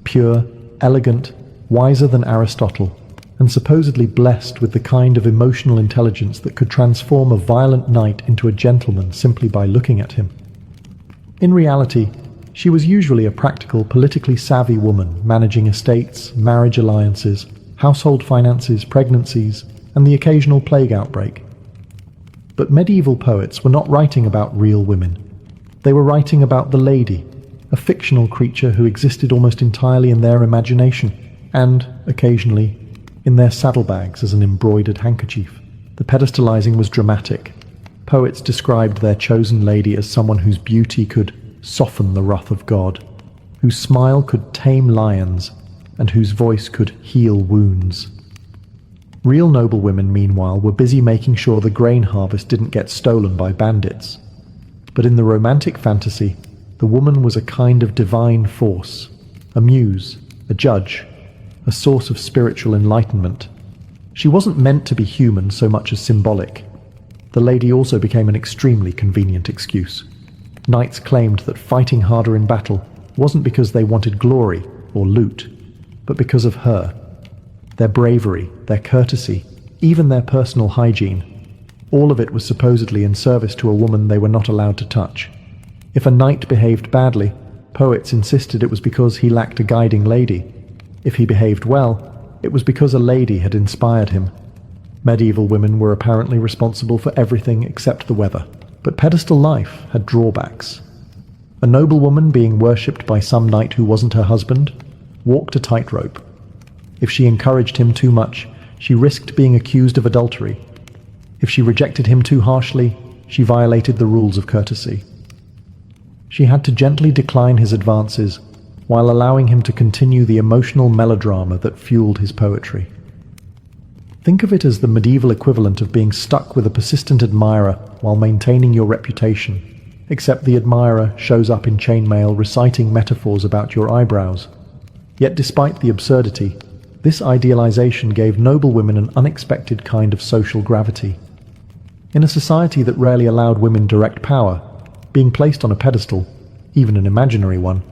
pure, elegant, wiser than Aristotle, and supposedly blessed with the kind of emotional intelligence that could transform a violent knight into a gentleman simply by looking at him. In reality, she was usually a practical, politically savvy woman managing estates, marriage alliances, household finances, pregnancies, and the occasional plague outbreak. But medieval poets were not writing about real women. They were writing about the lady, a fictional creature who existed almost entirely in their imagination, and, occasionally, in their saddlebags as an embroidered handkerchief. The pedestalizing was dramatic. Poets described their chosen lady as someone whose beauty could soften the wrath of God, whose smile could tame lions, and whose voice could heal wounds. Real noblewomen, meanwhile, were busy making sure the grain harvest didn't get stolen by bandits. But in the romantic fantasy, the woman was a kind of divine force, a muse, a judge, a source of spiritual enlightenment. She wasn't meant to be human so much as symbolic. The lady also became an extremely convenient excuse. Knights claimed that fighting harder in battle wasn't because they wanted glory or loot, but because of her. Their bravery, their courtesy, even their personal hygiene. All of it was supposedly in service to a woman they were not allowed to touch. If a knight behaved badly, poets insisted it was because he lacked a guiding lady. If he behaved well, it was because a lady had inspired him. Medieval women were apparently responsible for everything except the weather. But pedestal life had drawbacks. A noblewoman being worshipped by some knight who wasn't her husband walked a tightrope. If she encouraged him too much, she risked being accused of adultery. If she rejected him too harshly, she violated the rules of courtesy. She had to gently decline his advances while allowing him to continue the emotional melodrama that fueled his poetry. Think of it as the medieval equivalent of being stuck with a persistent admirer while maintaining your reputation, except the admirer shows up in chainmail reciting metaphors about your eyebrows. Yet despite the absurdity, this idealization gave noblewomen an unexpected kind of social gravity. In a society that rarely allowed women direct power, being placed on a pedestal, even an imaginary one,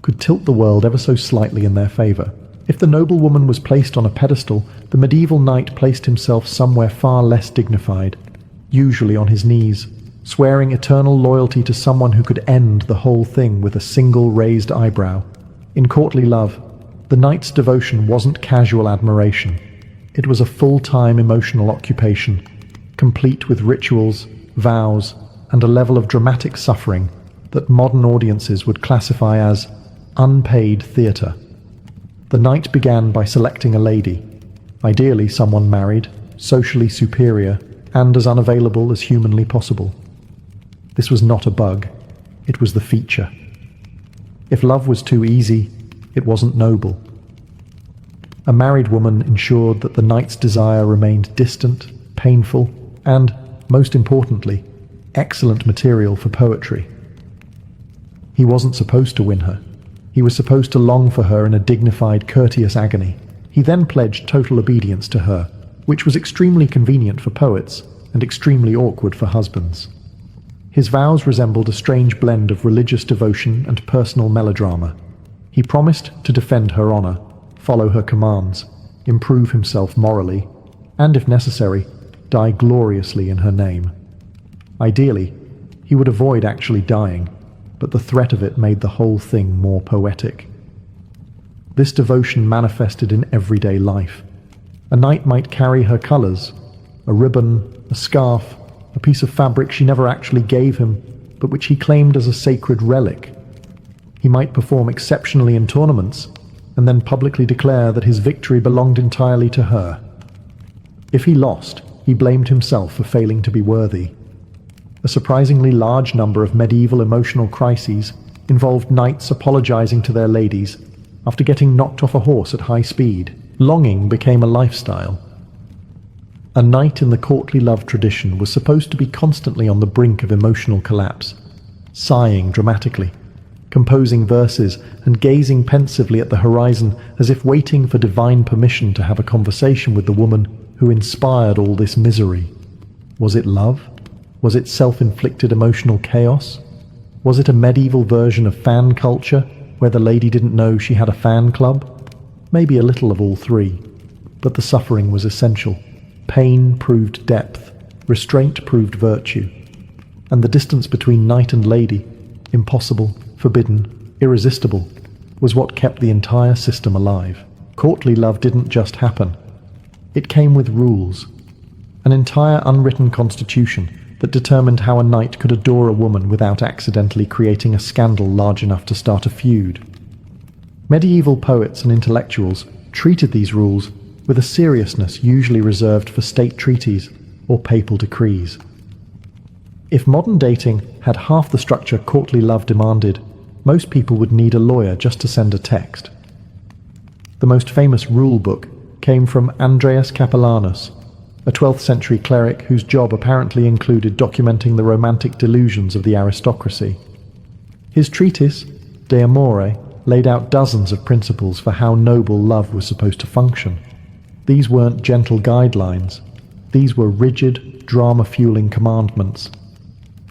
could tilt the world ever so slightly in their favor. If the noblewoman was placed on a pedestal, the medieval knight placed himself somewhere far less dignified, usually on his knees, swearing eternal loyalty to someone who could end the whole thing with a single raised eyebrow. In courtly love, the knight's devotion wasn't casual admiration. It was a full-time emotional occupation, complete with rituals, vows, and a level of dramatic suffering that modern audiences would classify as unpaid theatre. The knight began by selecting a lady, ideally someone married, socially superior, and as unavailable as humanly possible. This was not a bug, it was the feature. If love was too easy, it wasn't noble. A married woman ensured that the knight's desire remained distant, painful, and, most importantly, excellent material for poetry. He wasn't supposed to win her. He was supposed to long for her in a dignified, courteous agony. He then pledged total obedience to her, which was extremely convenient for poets and extremely awkward for husbands. His vows resembled a strange blend of religious devotion and personal melodrama. He promised to defend her honor, follow her commands, improve himself morally, and, if necessary, die gloriously in her name. Ideally, he would avoid actually dying, but the threat of it made the whole thing more poetic. This devotion manifested in everyday life. A knight might carry her colors, a ribbon, a scarf, a piece of fabric she never actually gave him, but which he claimed as a sacred relic. He might perform exceptionally in tournaments, and then publicly declare that his victory belonged entirely to her. If he lost, he blamed himself for failing to be worthy. A surprisingly large number of medieval emotional crises involved knights apologizing to their ladies after getting knocked off a horse at high speed. Longing became a lifestyle. A knight in the courtly love tradition was supposed to be constantly on the brink of emotional collapse, sighing dramatically, composing verses and gazing pensively at the horizon as if waiting for divine permission to have a conversation with the woman who inspired all this misery. Was it love? Was it self-inflicted emotional chaos? Was it a medieval version of fan culture, where the lady didn't know she had a fan club? Maybe a little of all three, but the suffering was essential. Pain proved depth, restraint proved virtue, and the distance between knight and lady, impossible, forbidden, irresistible, was what kept the entire system alive. Courtly love didn't just happen. It came with rules, an entire unwritten constitution that determined how a knight could adore a woman without accidentally creating a scandal large enough to start a feud. Medieval poets and intellectuals treated these rules with a seriousness usually reserved for state treaties or papal decrees. If modern dating had half the structure courtly love demanded, most people would need a lawyer just to send a text. The most famous rule book came from Andreas Capellanus, a 12th century cleric whose job apparently included documenting the romantic delusions of the aristocracy. His treatise, De Amore, laid out dozens of principles for how noble love was supposed to function. These weren't gentle guidelines. These were rigid, drama-fueling commandments.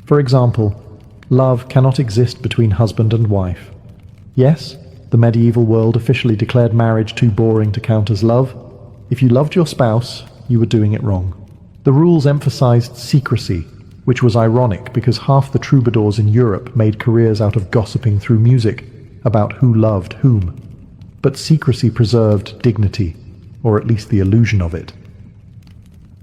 For example, love cannot exist between husband and wife. Yes, the medieval world officially declared marriage too boring to count as love. If you loved your spouse, you were doing it wrong. The rules emphasized secrecy, which was ironic because half the troubadours in Europe made careers out of gossiping through music about who loved whom. But secrecy preserved dignity, or at least the illusion of it.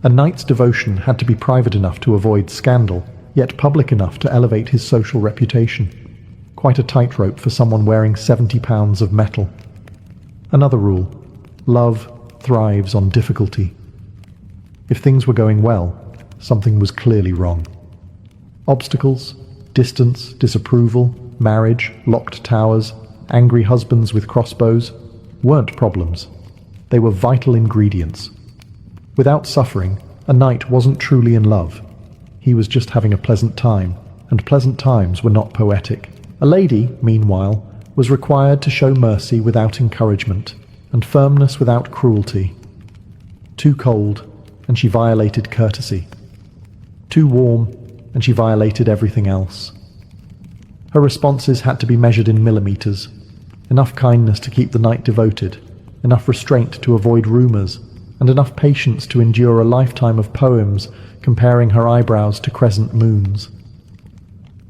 A knight's devotion had to be private enough to avoid scandal, yet public enough to elevate his social reputation. Quite a tightrope for someone wearing 70 pounds of metal. Another rule: love thrives on difficulty. If things were going well, something was clearly wrong. Obstacles, distance, disapproval, marriage, locked towers, angry husbands with crossbows weren't problems. They were vital ingredients. Without suffering, a knight wasn't truly in love. He was just having a pleasant time, and pleasant times were not poetic. A lady, meanwhile, was required to show mercy without encouragement, and firmness without cruelty. Too cold, and she violated courtesy. Too warm, and she violated everything else. Her responses had to be measured in millimeters. Enough kindness to keep the knight devoted, enough restraint to avoid rumors, and enough patience to endure a lifetime of poems comparing her eyebrows to crescent moons.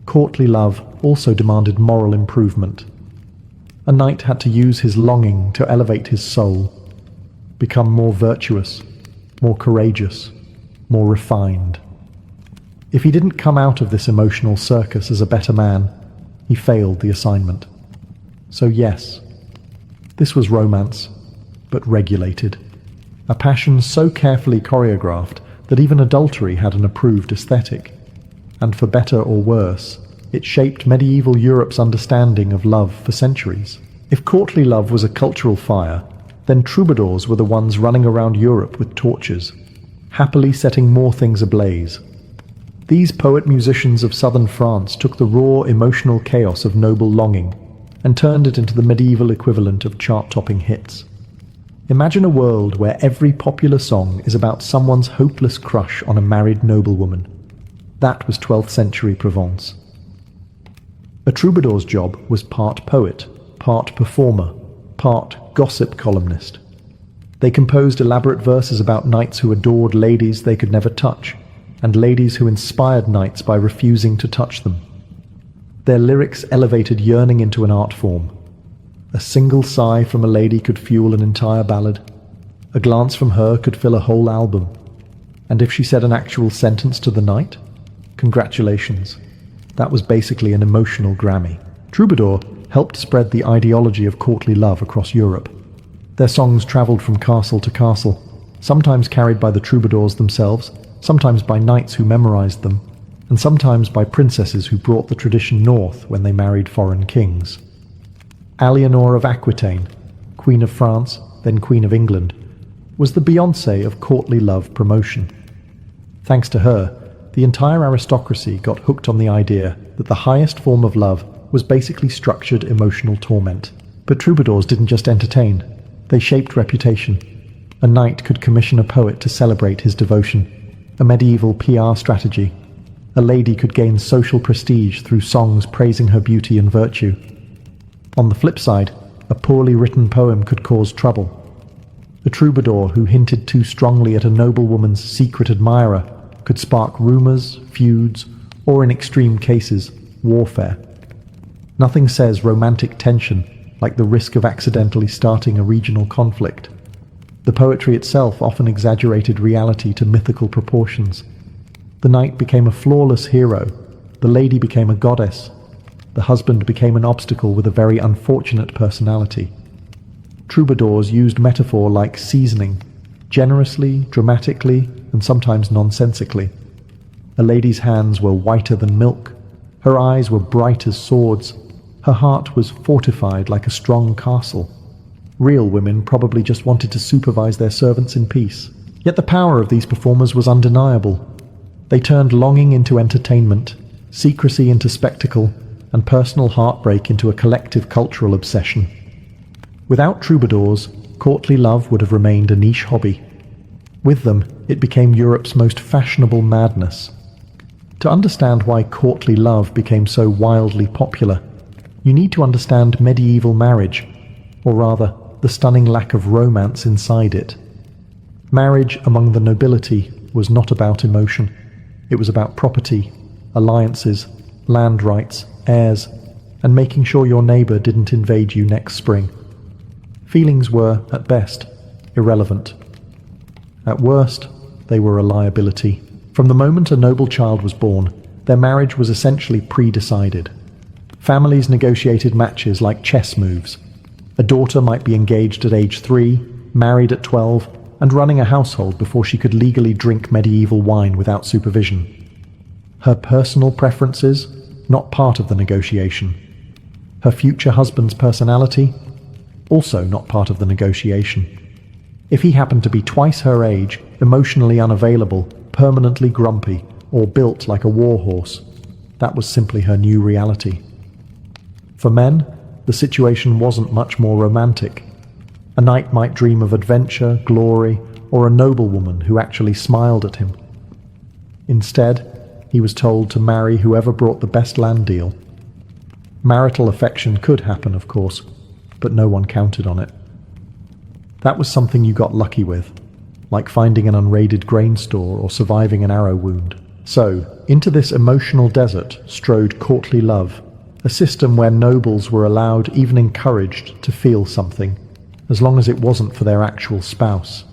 Courtly love also demanded moral improvement. A knight had to use his longing to elevate his soul, become more virtuous, more courageous, more refined. If he didn't come out of this emotional circus as a better man, he failed the assignment. So yes, this was romance, but regulated. A passion so carefully choreographed that even adultery had an approved aesthetic. And for better or worse, it shaped medieval Europe's understanding of love for centuries. If courtly love was a cultural fire, then troubadours were the ones running around Europe with torches, happily setting more things ablaze. These poet-musicians of southern France took the raw emotional chaos of noble longing and turned it into the medieval equivalent of chart-topping hits. Imagine a world where every popular song is about someone's hopeless crush on a married noblewoman. That was 12th century Provence. A troubadour's job was part poet, part performer, part gossip columnist. They composed elaborate verses about knights who adored ladies they could never touch, and ladies who inspired knights by refusing to touch them. Their lyrics elevated yearning into an art form. A single sigh from a lady could fuel an entire ballad. A glance from her could fill a whole album. And if she said an actual sentence to the knight, congratulations. That was basically an emotional Grammy. Troubadour helped spread the ideology of courtly love across Europe. Their songs traveled from castle to castle, sometimes carried by the troubadours themselves, sometimes by knights who memorized them, and sometimes by princesses who brought the tradition north when they married foreign kings. Eleanor of Aquitaine, Queen of France, then Queen of England, was the Beyoncé of courtly love promotion. Thanks to her, the entire aristocracy got hooked on the idea that the highest form of love was basically structured emotional torment. But troubadours didn't just entertain, they shaped reputation. A knight could commission a poet to celebrate his devotion, a medieval PR strategy. A lady could gain social prestige through songs praising her beauty and virtue. On the flip side, a poorly written poem could cause trouble. A troubadour who hinted too strongly at a noblewoman's secret admirer could spark rumors, feuds, or in extreme cases, warfare. Nothing says romantic tension like the risk of accidentally starting a regional conflict. The poetry itself often exaggerated reality to mythical proportions. The knight became a flawless hero, the lady became a goddess, the husband became an obstacle with a very unfortunate personality. Troubadours used metaphor like seasoning, generously, dramatically, and sometimes nonsensically. A lady's hands were whiter than milk, her eyes were bright as swords, her heart was fortified like a strong castle. Real women probably just wanted to supervise their servants in peace. Yet the power of these performers was undeniable. They turned longing into entertainment, secrecy into spectacle, and personal heartbreak into a collective cultural obsession. Without troubadours, courtly love would have remained a niche hobby. With them, it became Europe's most fashionable madness. To understand why courtly love became so wildly popular, you need to understand medieval marriage, or rather, the stunning lack of romance inside it. Marriage among the nobility was not about emotion. It was about property, alliances, land rights, heirs, and making sure your neighbor didn't invade you next spring. Feelings were, at best, irrelevant. At worst, they were a liability. From the moment a noble child was born, their marriage was essentially pre-decided. Families negotiated matches like chess moves. A daughter might be engaged at age 3, married at 12, and running a household before she could legally drink medieval wine without supervision. Her personal preferences, not part of the negotiation. Her future husband's personality, also not part of the negotiation. If he happened to be twice her age, emotionally unavailable, permanently grumpy, or built like a warhorse, that was simply her new reality. For men, the situation wasn't much more romantic. A knight might dream of adventure, glory, or a noblewoman who actually smiled at him. Instead, he was told to marry whoever brought the best land deal. Marital affection could happen, of course, but no one counted on it. That was something you got lucky with, like finding an unraided grain store or surviving an arrow wound. So, into this emotional desert strode courtly love, a system where nobles were allowed, even encouraged, to feel something, as long as it wasn't for their actual spouse.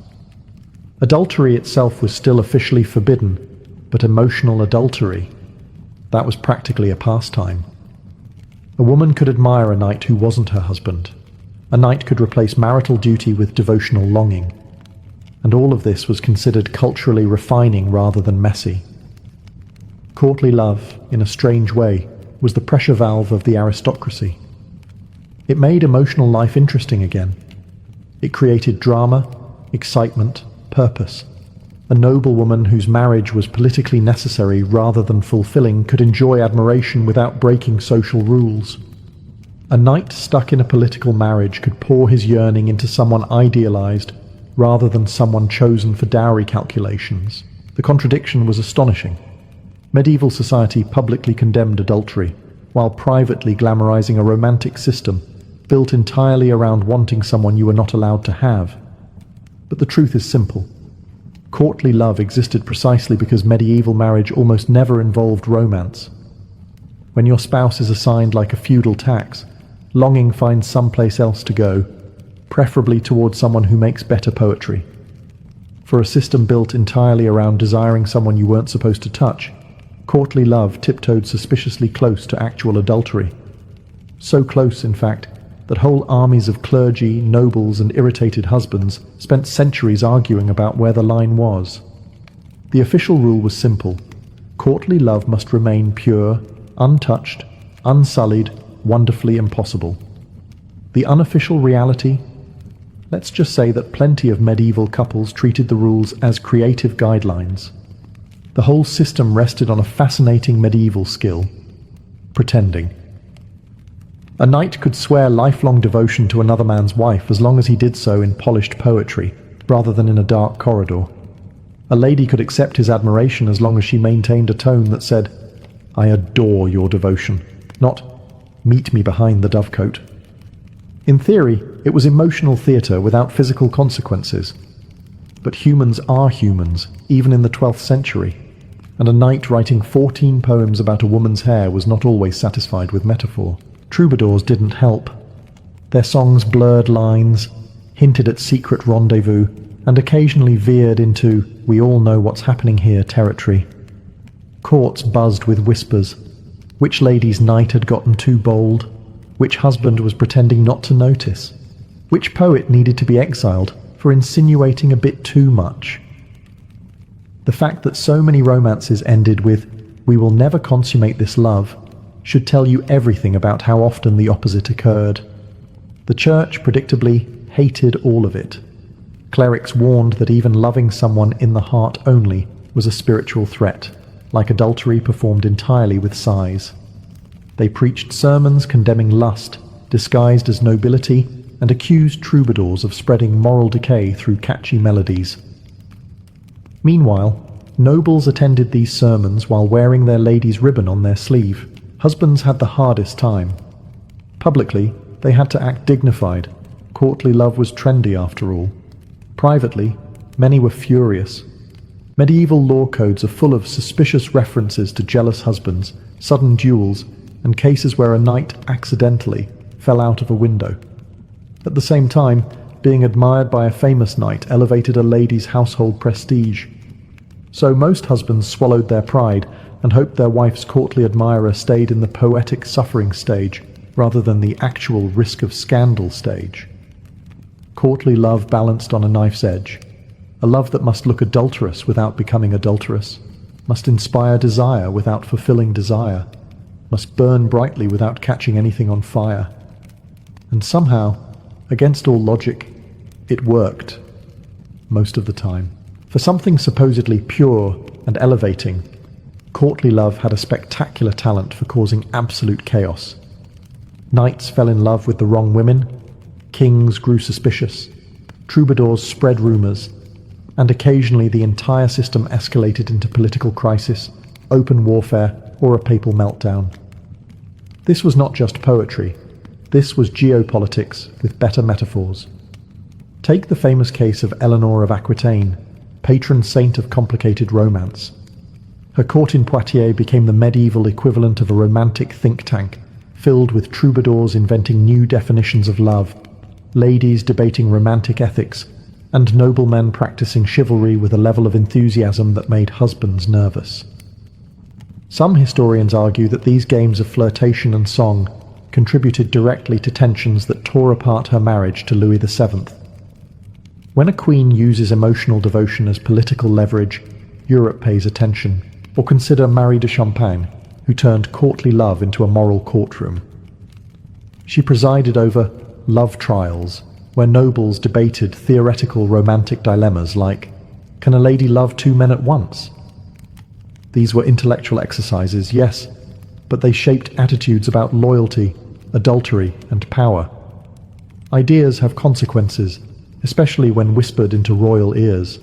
Adultery itself was still officially forbidden, but emotional adultery, that was practically a pastime. A woman could admire a knight who wasn't her husband. A knight could replace marital duty with devotional longing. and all of this was considered culturally refining rather than messy. Courtly love, in a strange way, was the pressure valve of the aristocracy. It made emotional life interesting again. It created drama, excitement, purpose. A noblewoman whose marriage was politically necessary rather than fulfilling could enjoy admiration without breaking social rules. A knight stuck in a political marriage could pour his yearning into someone idealized rather than someone chosen for dowry calculations. The contradiction was astonishing. Medieval society publicly condemned adultery, while privately glamorizing a romantic system built entirely around wanting someone you were not allowed to have. But the truth is simple. Courtly love existed precisely because medieval marriage almost never involved romance. When your spouse is assigned like a feudal tax, longing finds someplace else to go, preferably towards someone who makes better poetry. For a system built entirely around desiring someone you weren't supposed to touch, courtly love tiptoed suspiciously close to actual adultery. So close, in fact, that whole armies of clergy, nobles, and irritated husbands spent centuries arguing about where the line was. The official rule was simple. Courtly love must remain pure, untouched, unsullied, wonderfully impossible. The unofficial reality? Let's just say that plenty of medieval couples treated the rules as creative guidelines. The whole system rested on a fascinating medieval skill: pretending. A knight could swear lifelong devotion to another man's wife as long as he did so in polished poetry, rather than in a dark corridor. A lady could accept his admiration as long as she maintained a tone that said, "I adore your devotion," not "meet me behind the dovecote." In theory, it was emotional theatre without physical consequences. But humans are humans, even in the 12th century, and a knight writing 14 poems about a woman's hair was not always satisfied with metaphor. Troubadours didn't help. Their songs blurred lines, hinted at secret rendezvous, and occasionally veered into "we all know what's happening here" territory. Courts buzzed with whispers. Which lady's knight had gotten too bold? Which husband was pretending not to notice? Which poet needed to be exiled for insinuating a bit too much? The fact that so many romances ended with "we will never consummate this love" should tell you everything about how often the opposite occurred. The church, predictably, hated all of it. Clerics warned that even loving someone in the heart only was a spiritual threat, like adultery performed entirely with sighs. They preached sermons condemning lust, disguised as nobility, and accused troubadours of spreading moral decay through catchy melodies. Meanwhile, nobles attended these sermons while wearing their lady's ribbon on their sleeve. Husbands had the hardest time. Publicly, they had to act dignified. Courtly love was trendy after all. Privately, many were furious. Medieval law codes are full of suspicious references to jealous husbands, sudden duels, and cases where a knight accidentally fell out of a window. At the same time, being admired by a famous knight elevated a lady's household prestige. So most husbands swallowed their pride and hoped their wife's courtly admirer stayed in the poetic suffering stage rather than the actual risk of scandal stage. Courtly love balanced on a knife's edge. A love that must look adulterous without becoming adulterous, must inspire desire without fulfilling desire, must burn brightly without catching anything on fire. And somehow, against all logic, it worked. Most of the time. For something supposedly pure and elevating, courtly love had a spectacular talent for causing absolute chaos. Knights fell in love with the wrong women, kings grew suspicious, troubadours spread rumors, and occasionally the entire system escalated into political crisis, open warfare, or a papal meltdown. This was not just poetry. This was geopolitics with better metaphors. Take the famous case of Eleanor of Aquitaine, patron saint of complicated romance. Her court in Poitiers became the medieval equivalent of a romantic think tank, filled with troubadours inventing new definitions of love, ladies debating romantic ethics, and noblemen practicing chivalry with a level of enthusiasm that made husbands nervous. Some historians argue that these games of flirtation and song contributed directly to tensions that tore apart her marriage to Louis VII. When a queen uses emotional devotion as political leverage, Europe pays attention. Or consider Marie de Champagne, who turned courtly love into a moral courtroom. She presided over love trials, where nobles debated theoretical romantic dilemmas like, can a lady love two men at once? These were intellectual exercises, yes, but they shaped attitudes about loyalty, adultery, and power. Ideas have consequences, especially when whispered into royal ears.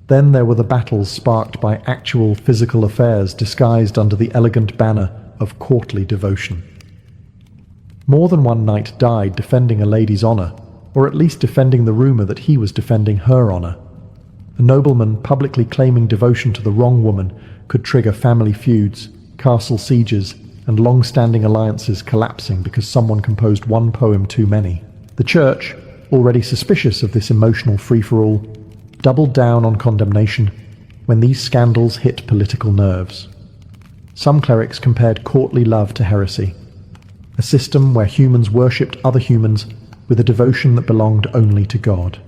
Then there were the battles sparked by actual physical affairs disguised under the elegant banner of courtly devotion. More than one knight died defending a lady's honour, or at least defending the rumour that he was defending her honour. A nobleman publicly claiming devotion to the wrong woman could trigger family feuds, castle sieges, and long-standing alliances collapsing because someone composed one poem too many. The church, already suspicious of this emotional free-for-all, doubled down on condemnation when these scandals hit political nerves. Some clerics compared courtly love to heresy, a system where humans worshipped other humans with a devotion that belonged only to God.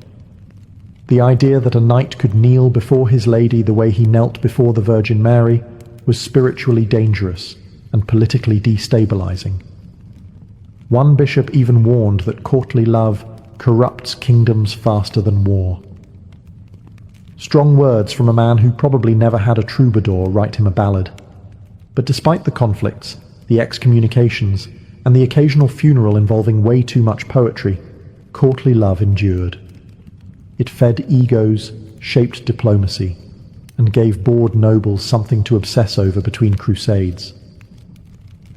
The idea that a knight could kneel before his lady the way he knelt before the Virgin Mary was spiritually dangerous and politically destabilizing. One bishop even warned that courtly love corrupts kingdoms faster than war. Strong words from a man who probably never had a troubadour write him a ballad. But despite the conflicts, the excommunications, and the occasional funeral involving way too much poetry, courtly love endured. It fed egos, shaped diplomacy, and gave bored nobles something to obsess over between crusades.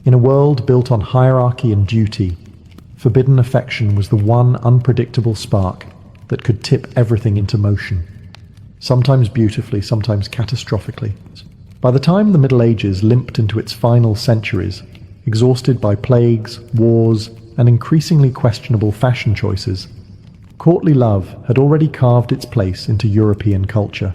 In a world built on hierarchy and duty, forbidden affection was the one unpredictable spark that could tip everything into motion. Sometimes beautifully, sometimes catastrophically. By the time the Middle Ages limped into its final centuries, exhausted by plagues, wars, and increasingly questionable fashion choices, courtly love had already carved its place into European culture.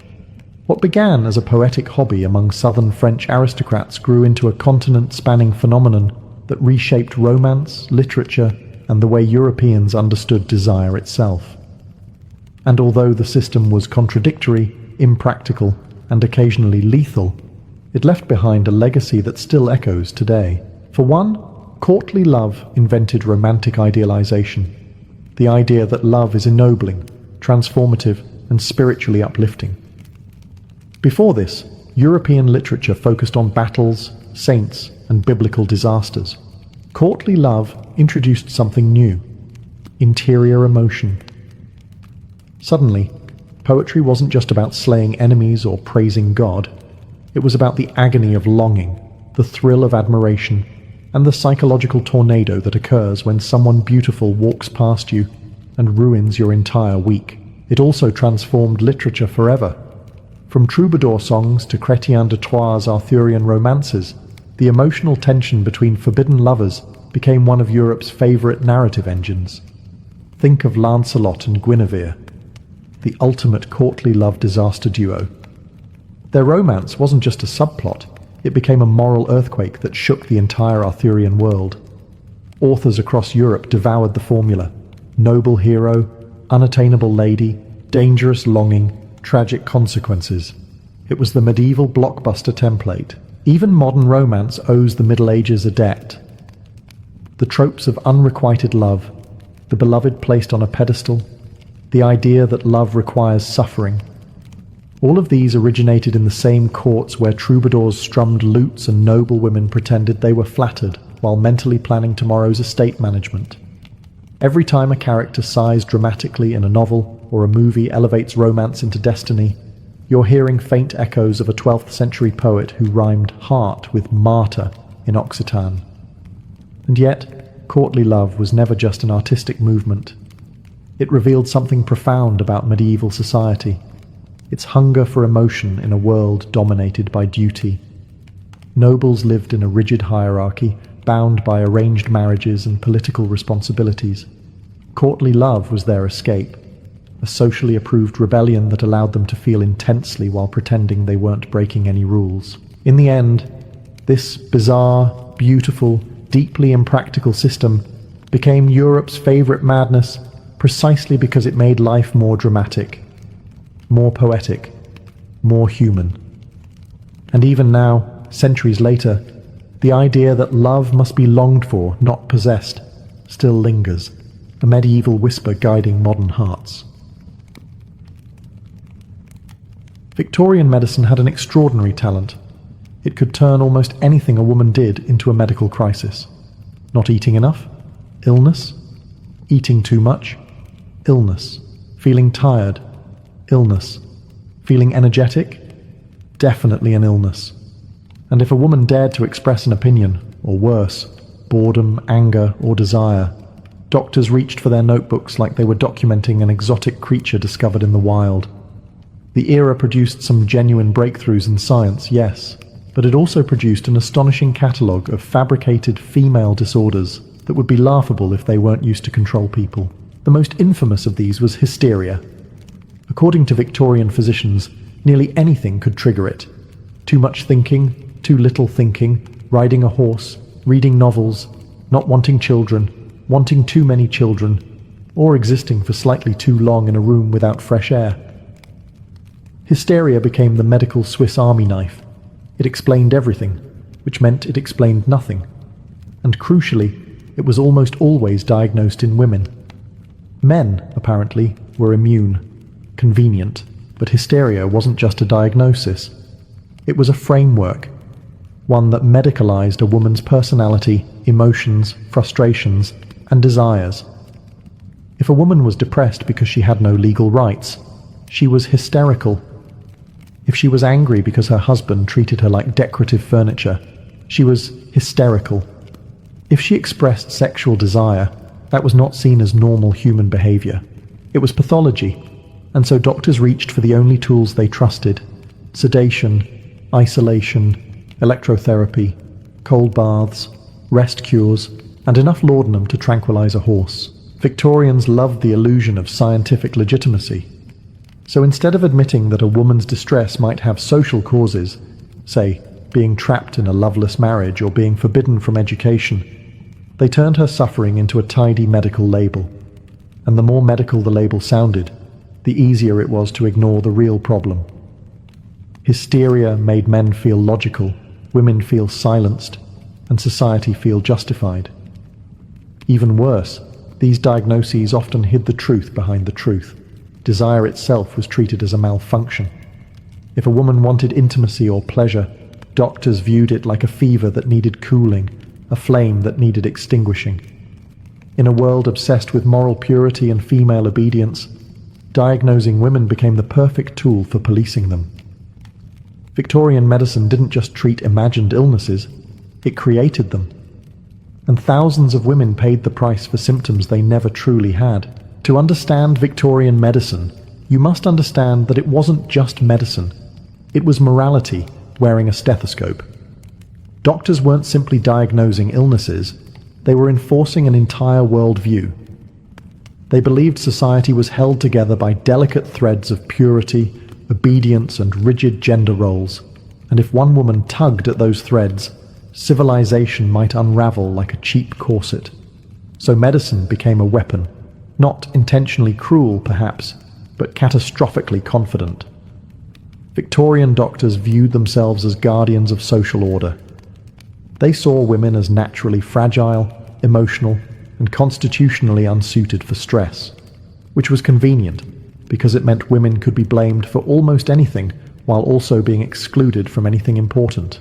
What began as a poetic hobby among southern French aristocrats grew into a continent-spanning phenomenon that reshaped romance, literature, and the way Europeans understood desire itself. And although the system was contradictory, impractical, and occasionally lethal, it left behind a legacy that still echoes today. For one, courtly love invented romantic idealization, the idea that love is ennobling, transformative, and spiritually uplifting. Before this, European literature focused on battles, saints, and biblical disasters. Courtly love introduced something new: interior emotion. Suddenly, poetry wasn't just about slaying enemies or praising God. It was about the agony of longing, the thrill of admiration, and the psychological tornado that occurs when someone beautiful walks past you and ruins your entire week. It also transformed literature forever. From troubadour songs to Chrétien de Troyes' Arthurian romances, the emotional tension between forbidden lovers became one of Europe's favourite narrative engines. Think of Lancelot and Guinevere, the ultimate courtly love disaster duo. Their romance wasn't just a subplot, it became a moral earthquake that shook the entire Arthurian world. Authors across Europe devoured the formula: noble hero, unattainable lady, dangerous longing, tragic consequences. It was the medieval blockbuster template. Even modern romance owes the Middle Ages a debt. The tropes of unrequited love, the beloved placed on a pedestal, the idea that love requires suffering. All of these originated in the same courts where troubadours strummed lutes and noblewomen pretended they were flattered while mentally planning tomorrow's estate management. Every time a character sighs dramatically in a novel or a movie elevates romance into destiny, you're hearing faint echoes of a 12th century poet who rhymed heart with martyr in Occitan. And yet, courtly love was never just an artistic movement. It revealed something profound about medieval society, its hunger for emotion in a world dominated by duty. Nobles lived in a rigid hierarchy, bound by arranged marriages and political responsibilities. Courtly love was their escape, a socially approved rebellion that allowed them to feel intensely while pretending they weren't breaking any rules. In the end, this bizarre, beautiful, deeply impractical system became Europe's favorite madness, precisely because it made life more dramatic, more poetic, more human. And even now, centuries later, the idea that love must be longed for, not possessed, still lingers, a medieval whisper guiding modern hearts. Victorian medicine had an extraordinary talent. It could turn almost anything a woman did into a medical crisis. Not eating enough? Illness. Eating too much? Illness. Feeling tired? Illness. Feeling energetic? Definitely an illness. And if a woman dared to express an opinion, or worse, boredom, anger, or desire, doctors reached for their notebooks like they were documenting an exotic creature discovered in the wild. The era produced some genuine breakthroughs in science, yes, but it also produced an astonishing catalogue of fabricated female disorders that would be laughable if they weren't used to control people. The most infamous of these was hysteria. According to Victorian physicians, nearly anything could trigger it. Too much thinking, too little thinking, riding a horse, reading novels, not wanting children, wanting too many children, or existing for slightly too long in a room without fresh air. Hysteria became the medical Swiss Army knife. It explained everything, which meant it explained nothing. And crucially, it was almost always diagnosed in women. Men, apparently, were immune. Convenient. But hysteria wasn't just a diagnosis. It was a framework, one that medicalized a woman's personality, emotions, frustrations, and desires. If a woman was depressed because she had no legal rights, she was hysterical. If she was angry because her husband treated her like decorative furniture, she was hysterical. If she expressed sexual desire, that was not seen as normal human behavior. It was pathology, and so doctors reached for the only tools they trusted: sedation, isolation, electrotherapy, cold baths, rest cures, and enough laudanum to tranquilize a horse. Victorians loved the illusion of scientific legitimacy. So instead of admitting that a woman's distress might have social causes, say, being trapped in a loveless marriage or being forbidden from education, they turned her suffering into a tidy medical label. And the more medical the label sounded, the easier it was to ignore the real problem. Hysteria made men feel logical, women feel silenced, and society feel justified. Even worse, these diagnoses often hid the truth behind the truth. Desire itself was treated as a malfunction. If a woman wanted intimacy or pleasure, doctors viewed it like a fever that needed cooling, a flame that needed extinguishing. In a world obsessed with moral purity and female obedience, diagnosing women became the perfect tool for policing them. Victorian medicine didn't just treat imagined illnesses, it created them. And thousands of women paid the price for symptoms they never truly had. To understand Victorian medicine, you must understand that it wasn't just medicine. It was morality wearing a stethoscope. Doctors weren't simply diagnosing illnesses, they were enforcing an entire worldview. They believed society was held together by delicate threads of purity, obedience, and rigid gender roles, and if one woman tugged at those threads, civilization might unravel like a cheap corset. So medicine became a weapon, not intentionally cruel, perhaps, but catastrophically confident. Victorian doctors viewed themselves as guardians of social order. They saw women as naturally fragile, emotional, and constitutionally unsuited for stress, which was convenient because it meant women could be blamed for almost anything while also being excluded from anything important.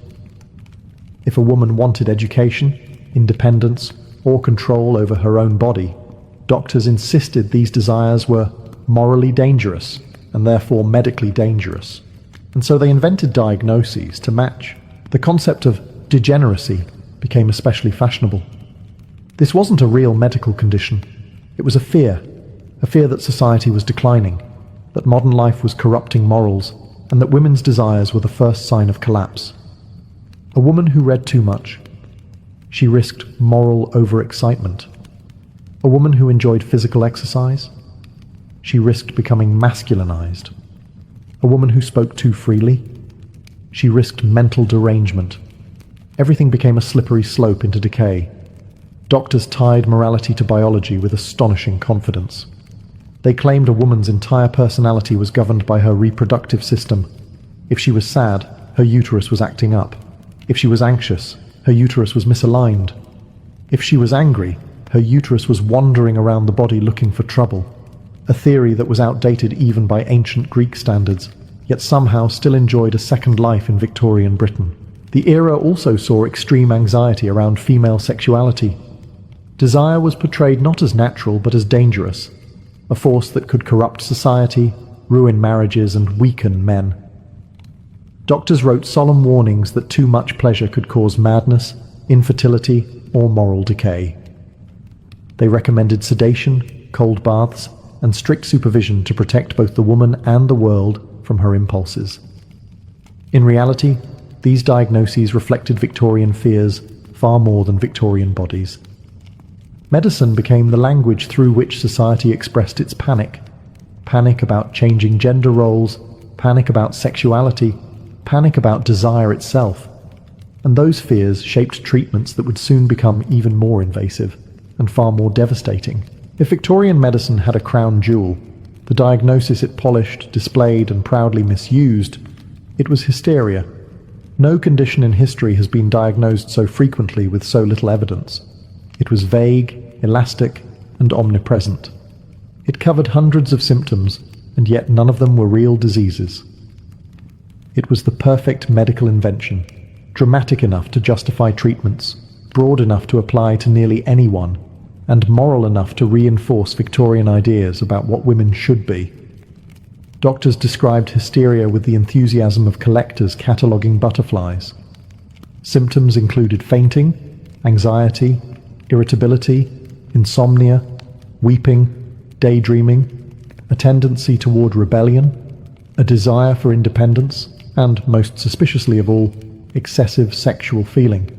If a woman wanted education, independence, or control over her own body, doctors insisted these desires were morally dangerous and therefore medically dangerous. And so they invented diagnoses to match. The concept of degeneracy became especially fashionable. This wasn't a real medical condition. It was a fear that society was declining, that modern life was corrupting morals, and that women's desires were the first sign of collapse. A woman who read too much. She risked moral overexcitement. A woman who enjoyed physical exercise. She risked becoming masculinized. A woman who spoke too freely. She risked mental derangement. Everything became a slippery slope into decay. Doctors tied morality to biology with astonishing confidence. They claimed a woman's entire personality was governed by her reproductive system. If she was sad, her uterus was acting up. If she was anxious, her uterus was misaligned. If she was angry, her uterus was wandering around the body looking for trouble. A theory that was outdated even by ancient Greek standards, yet somehow still enjoyed a second life in Victorian Britain. The era also saw extreme anxiety around female sexuality. Desire was portrayed not as natural but as dangerous, a force that could corrupt society, ruin marriages, and weaken men. Doctors wrote solemn warnings that too much pleasure could cause madness, infertility, or moral decay. They recommended sedation, cold baths, and strict supervision to protect both the woman and the world from her impulses. In reality, these diagnoses reflected Victorian fears far more than Victorian bodies. Medicine became the language through which society expressed its panic. Panic about changing gender roles, panic about sexuality, panic about desire itself. And those fears shaped treatments that would soon become even more invasive and far more devastating. If Victorian medicine had a crown jewel, the diagnosis it polished, displayed, and proudly misused, it was hysteria. No condition in history has been diagnosed so frequently with so little evidence. It was vague, elastic, and omnipresent. It covered hundreds of symptoms, and yet none of them were real diseases. It was the perfect medical invention, dramatic enough to justify treatments, broad enough to apply to nearly anyone, and moral enough to reinforce Victorian ideas about what women should be. Doctors described hysteria with the enthusiasm of collectors cataloguing butterflies. Symptoms included fainting, anxiety, irritability, insomnia, weeping, daydreaming, a tendency toward rebellion, a desire for independence, and, most suspiciously of all, excessive sexual feeling.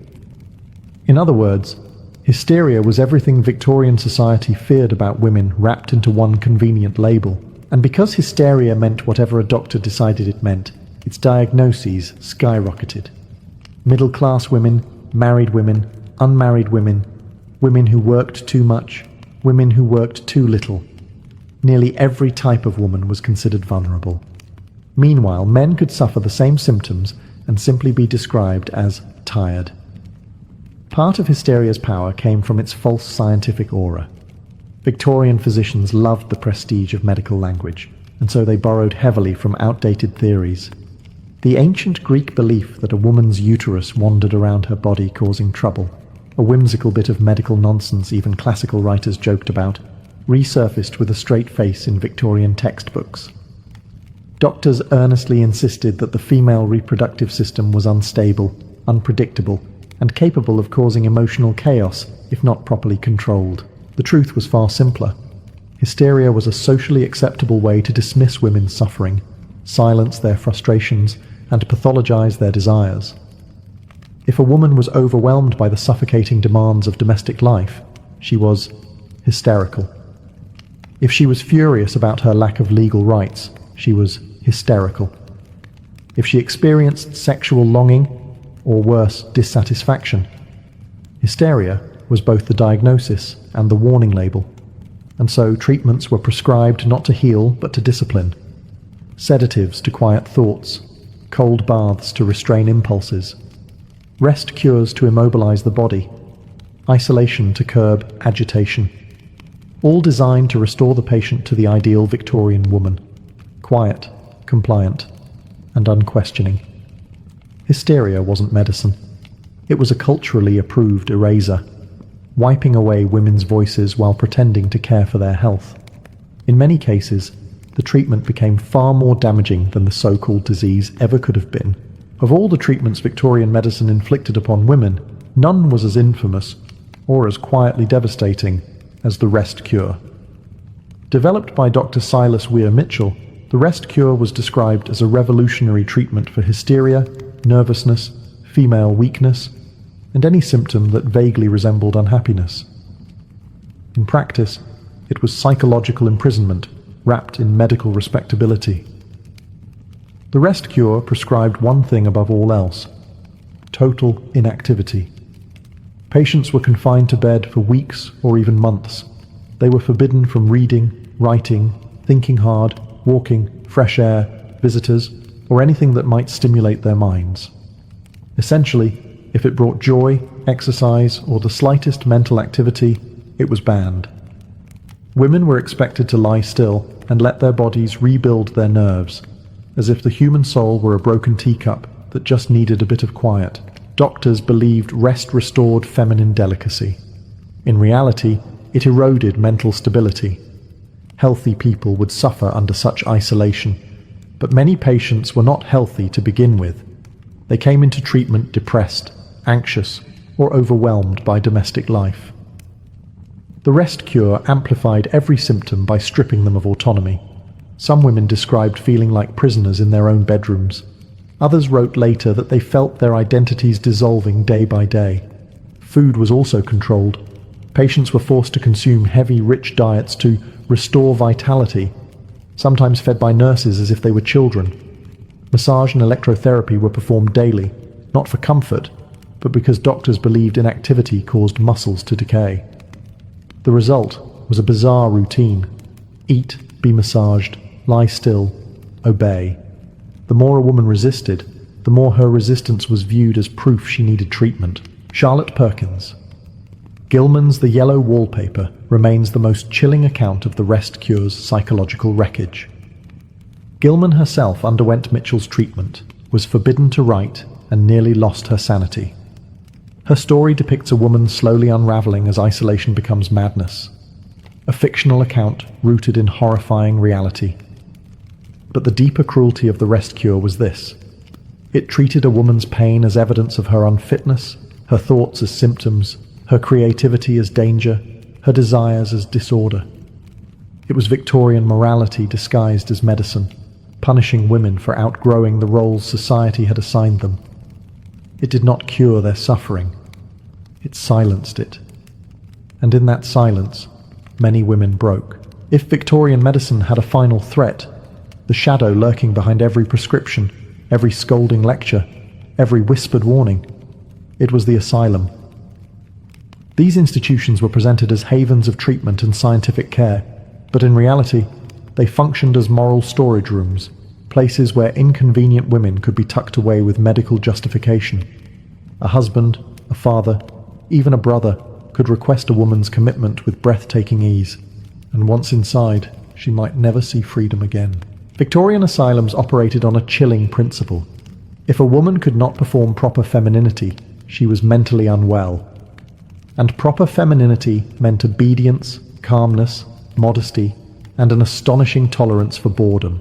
In other words, hysteria was everything Victorian society feared about women wrapped into one convenient label. And because hysteria meant whatever a doctor decided it meant, its diagnoses skyrocketed. Middle-class women, married women, unmarried women, women who worked too much, women who worked too little. Nearly every type of woman was considered vulnerable. Meanwhile, men could suffer the same symptoms and simply be described as tired. Part of hysteria's power came from its false scientific aura. Victorian physicians loved the prestige of medical language, and so they borrowed heavily from outdated theories. The ancient Greek belief that a woman's uterus wandered around her body causing trouble, a whimsical bit of medical nonsense even classical writers joked about, resurfaced with a straight face in Victorian textbooks. Doctors earnestly insisted that the female reproductive system was unstable, unpredictable, and capable of causing emotional chaos if not properly controlled. The truth was far simpler. Hysteria was a socially acceptable way to dismiss women's suffering, silence their frustrations, and pathologize their desires. If a woman was overwhelmed by the suffocating demands of domestic life, she was hysterical. If she was furious about her lack of legal rights, she was hysterical. If she experienced sexual longing, or worse, dissatisfaction, hysteria was both the diagnosis and the warning label, and so treatments were prescribed not to heal but to discipline. Sedatives to quiet thoughts, cold baths to restrain impulses, rest cures to immobilize the body, isolation to curb agitation, all designed to restore the patient to the ideal Victorian woman, quiet, compliant, and unquestioning. Hysteria wasn't medicine. It was a culturally approved eraser, wiping away women's voices while pretending to care for their health. In many cases, the treatment became far more damaging than the so-called disease ever could have been. Of all the treatments Victorian medicine inflicted upon women, none was as infamous or as quietly devastating as the rest cure. Developed by Dr. Silas Weir Mitchell, the rest cure was described as a revolutionary treatment for hysteria, nervousness, female weakness, and any symptom that vaguely resembled unhappiness. In practice, it was psychological imprisonment wrapped in medical respectability. The rest cure prescribed one thing above all else: total inactivity. Patients were confined to bed for weeks or even months. They were forbidden from reading, writing, thinking hard, walking, fresh air, visitors, or anything that might stimulate their minds. Essentially, if it brought joy, exercise, or the slightest mental activity, it was banned. Women were expected to lie still and let their bodies rebuild their nerves, as if the human soul were a broken teacup that just needed a bit of quiet. Doctors believed rest restored feminine delicacy. In reality, it eroded mental stability. Healthy people would suffer under such isolation, but many patients were not healthy to begin with. They came into treatment depressed, anxious, or overwhelmed by domestic life. The rest cure amplified every symptom by stripping them of autonomy. Some women described feeling like prisoners in their own bedrooms. Others wrote later that they felt their identities dissolving day by day. Food was also controlled. Patients were forced to consume heavy, rich diets to restore vitality, sometimes fed by nurses as if they were children. Massage and electrotherapy were performed daily, not for comfort, but because doctors believed inactivity caused muscles to decay. The result was a bizarre routine: eat, be massaged, lie still, obey. The more a woman resisted, the more her resistance was viewed as proof she needed treatment. Charlotte Perkins. Gilman's The Yellow Wallpaper remains the most chilling account of the rest cure's psychological wreckage. Gilman herself underwent Mitchell's treatment, was forbidden to write, and nearly lost her sanity. Her story depicts a woman slowly unraveling as isolation becomes madness, a fictional account rooted in horrifying reality. But the deeper cruelty of the rest cure was this: it treated a woman's pain as evidence of her unfitness, her thoughts as symptoms, her creativity as danger, her desires as disorder. It was Victorian morality disguised as medicine, punishing women for outgrowing the roles society had assigned them. It did not cure their suffering. It silenced it. And in that silence, many women broke. If Victorian medicine had a final threat, the shadow lurking behind every prescription, every scolding lecture, every whispered warning, it was the asylum. These institutions were presented as havens of treatment and scientific care, but in reality, they functioned as moral storage rooms, places where inconvenient women could be tucked away with medical justification. A husband, a father, even a brother could request a woman's commitment with breathtaking ease, and once inside, she might never see freedom again. Victorian asylums operated on a chilling principle. If a woman could not perform proper femininity, she was mentally unwell. And proper femininity meant obedience, calmness, modesty, and an astonishing tolerance for boredom.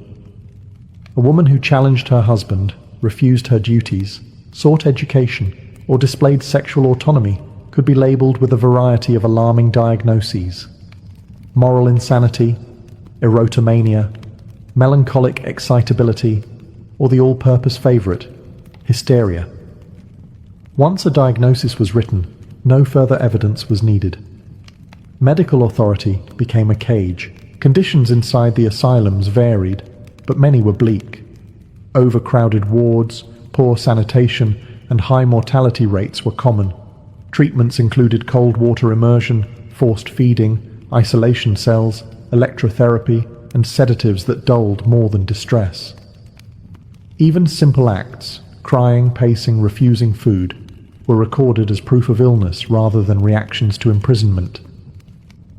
A woman who challenged her husband, refused her duties, sought education, or displayed sexual autonomy could be labelled with a variety of alarming diagnoses: moral insanity, erotomania, melancholic excitability, or the all-purpose favourite, hysteria. Once a diagnosis was written, no further evidence was needed. Medical authority became a cage. Conditions inside the asylums varied, but many were bleak. Overcrowded wards, poor sanitation, and high mortality rates were common. Treatments included cold water immersion, forced feeding, isolation cells, electrotherapy, and sedatives that dulled more than distress. Even simple acts, crying, pacing, refusing food, were recorded as proof of illness rather than reactions to imprisonment.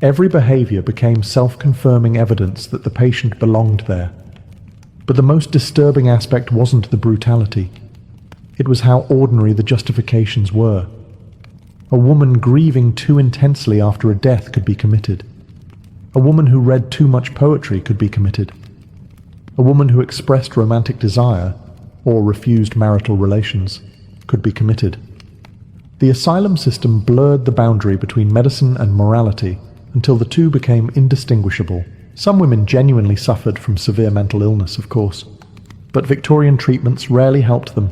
Every behavior became self-confirming evidence that the patient belonged there. But the most disturbing aspect wasn't the brutality. It was how ordinary the justifications were. A woman grieving too intensely after a death could be committed. A woman who read too much poetry could be committed. A woman who expressed romantic desire, or refused marital relations, could be committed. The asylum system blurred the boundary between medicine and morality until the two became indistinguishable. Some women genuinely suffered from severe mental illness, of course, but Victorian treatments rarely helped them.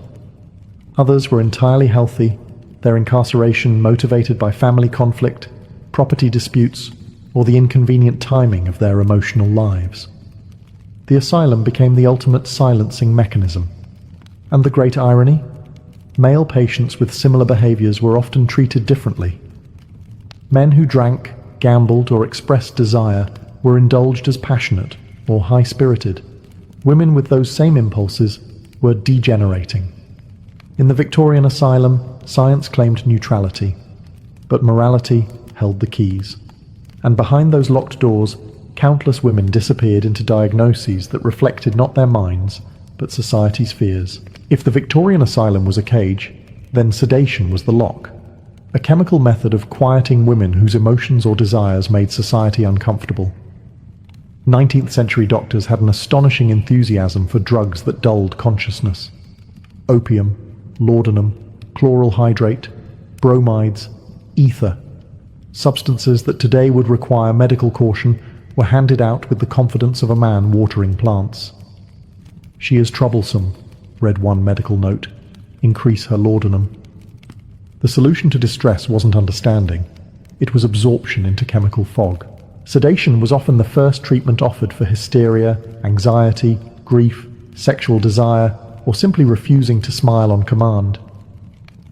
Others were entirely healthy, their incarceration motivated by family conflict, property disputes, or the inconvenient timing of their emotional lives. The asylum became the ultimate silencing mechanism. And the great irony? Male patients with similar behaviors were often treated differently. Men who drank, gambled, or expressed desire were indulged as passionate or high-spirited. Women with those same impulses were degenerating. In the Victorian asylum, science claimed neutrality, but morality held the keys. And behind those locked doors, countless women disappeared into diagnoses that reflected not their minds, but society's fears. If the Victorian asylum was a cage, then sedation was the lock, a chemical method of quieting women whose emotions or desires made society uncomfortable. 19th century doctors had an astonishing enthusiasm for drugs that dulled consciousness. Opium, laudanum, chloral hydrate, bromides, ether. Substances that today would require medical caution were handed out with the confidence of a man watering plants. "She is troublesome," read one medical note. "Increase her laudanum." The solution to distress wasn't understanding. It was absorption into chemical fog. Sedation was often the first treatment offered for hysteria, anxiety, grief, sexual desire, or simply refusing to smile on command.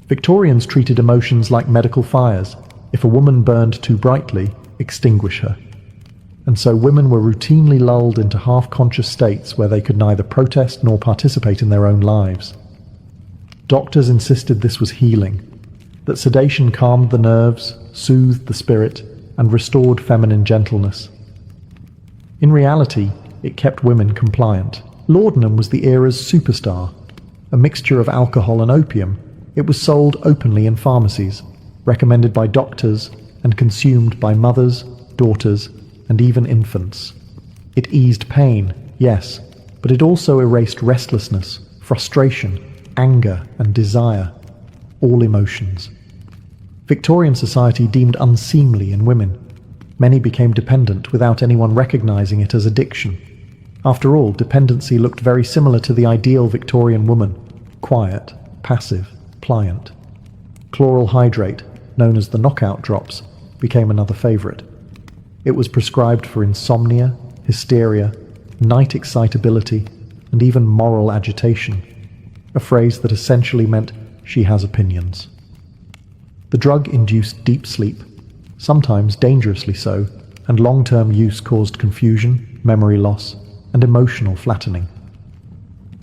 Victorians treated emotions like medical fires. If a woman burned too brightly, extinguish her. And so women were routinely lulled into half-conscious states where they could neither protest nor participate in their own lives. Doctors insisted this was healing, that sedation calmed the nerves, soothed the spirit, and restored feminine gentleness. In reality, it kept women compliant. Laudanum was the era's superstar. A mixture of alcohol and opium, it was sold openly in pharmacies, recommended by doctors, and consumed by mothers, daughters, and even infants. It eased pain, yes, but it also erased restlessness, frustration, anger, and desire, all emotions. Victorian society deemed unseemly in women. Many became dependent without anyone recognizing it as addiction. After all, dependency looked very similar to the ideal Victorian woman: quiet, passive, pliant. Chloral hydrate, known as the knockout drops, became another favorite. It was prescribed for insomnia, hysteria, night excitability, and even moral agitation, a phrase that essentially meant she has opinions. The drug induced deep sleep, sometimes dangerously so, and long-term use caused confusion, memory loss, and emotional flattening.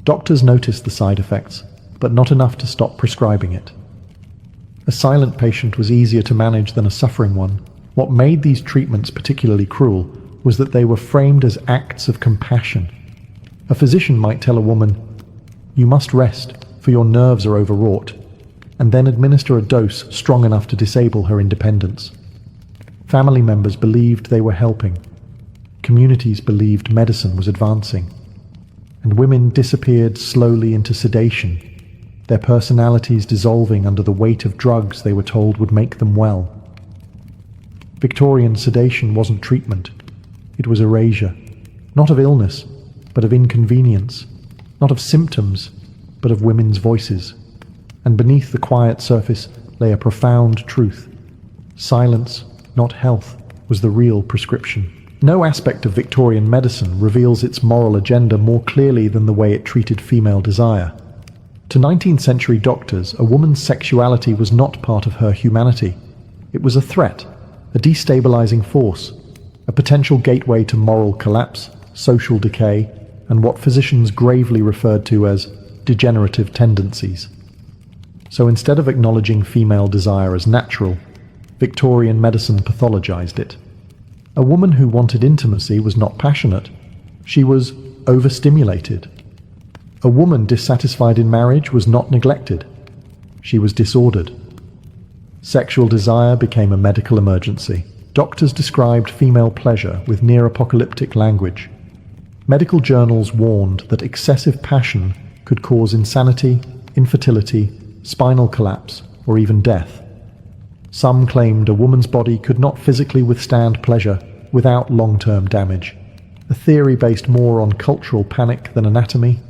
Doctors noticed the side effects, but not enough to stop prescribing it. A silent patient was easier to manage than a suffering one. What made these treatments particularly cruel was that they were framed as acts of compassion. A physician might tell a woman, "You must rest, for your nerves are overwrought," and then administer a dose strong enough to disable her independence. Family members believed they were helping. Communities believed medicine was advancing. And women disappeared slowly into sedation, their personalities dissolving under the weight of drugs they were told would make them well. Victorian sedation wasn't treatment. It was erasure, not of illness, but of inconvenience, not of symptoms, but of women's voices. And beneath the quiet surface lay a profound truth. Silence, not health, was the real prescription. No aspect of Victorian medicine reveals its moral agenda more clearly than the way it treated female desire. To 19th century doctors, a woman's sexuality was not part of her humanity. It was a threat, a destabilizing force, a potential gateway to moral collapse, social decay, and what physicians gravely referred to as degenerative tendencies. So instead of acknowledging female desire as natural, Victorian medicine pathologized it. A woman who wanted intimacy was not passionate. She was overstimulated. A woman dissatisfied in marriage was not neglected. She was disordered. Sexual desire became a medical emergency. Doctors described female pleasure with near-apocalyptic language. Medical journals warned that excessive passion could cause insanity, infertility, spinal collapse, or even death. Some claimed a woman's body could not physically withstand pleasure without long-term damage, a theory based more on cultural panic than anatomy.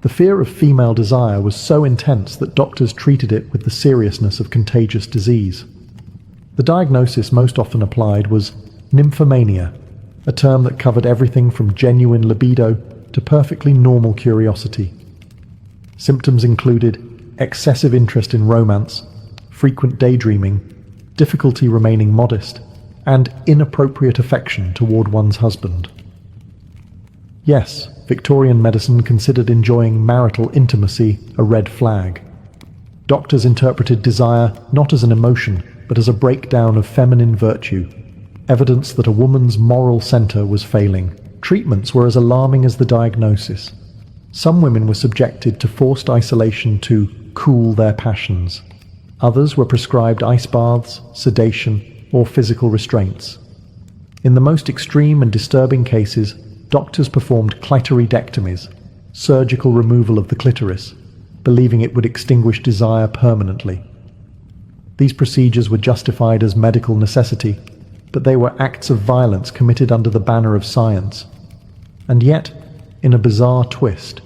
The fear of female desire was so intense that doctors treated it with the seriousness of contagious disease. The diagnosis most often applied was nymphomania, a term that covered everything from genuine libido to perfectly normal curiosity. Symptoms included excessive interest in romance, frequent daydreaming, difficulty remaining modest, and inappropriate affection toward one's husband. Yes, Victorian medicine considered enjoying marital intimacy a red flag. Doctors interpreted desire not as an emotion, but as a breakdown of feminine virtue, evidence that a woman's moral center was failing. Treatments were as alarming as the diagnosis. Some women were subjected to forced isolation to cool their passions. Others were prescribed ice baths, sedation, or physical restraints. In the most extreme and disturbing cases, doctors performed clitoridectomies, surgical removal of the clitoris, believing it would extinguish desire permanently. These procedures were justified as medical necessity, but they were acts of violence committed under the banner of science. And yet, in a bizarre twist,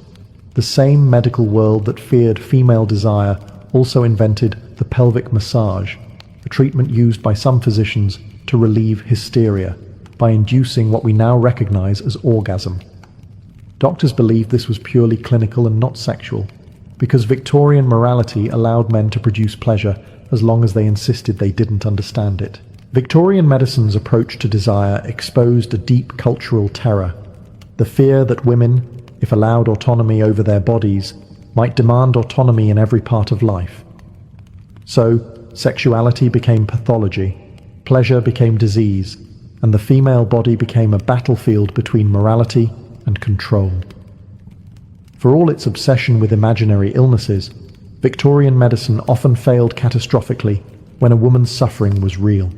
the same medical world that feared female desire also invented the pelvic massage, a treatment used by some physicians to relieve hysteria by inducing what we now recognize as orgasm. Doctors believed this was purely clinical and not sexual, because Victorian morality allowed men to produce pleasure as long as they insisted they didn't understand it. Victorian medicine's approach to desire exposed a deep cultural terror, the fear that women, if allowed autonomy over their bodies, might demand autonomy in every part of life. So, sexuality became pathology, pleasure became disease, and the female body became a battlefield between morality and control. For all its obsession with imaginary illnesses, Victorian medicine often failed catastrophically when a woman's suffering was real.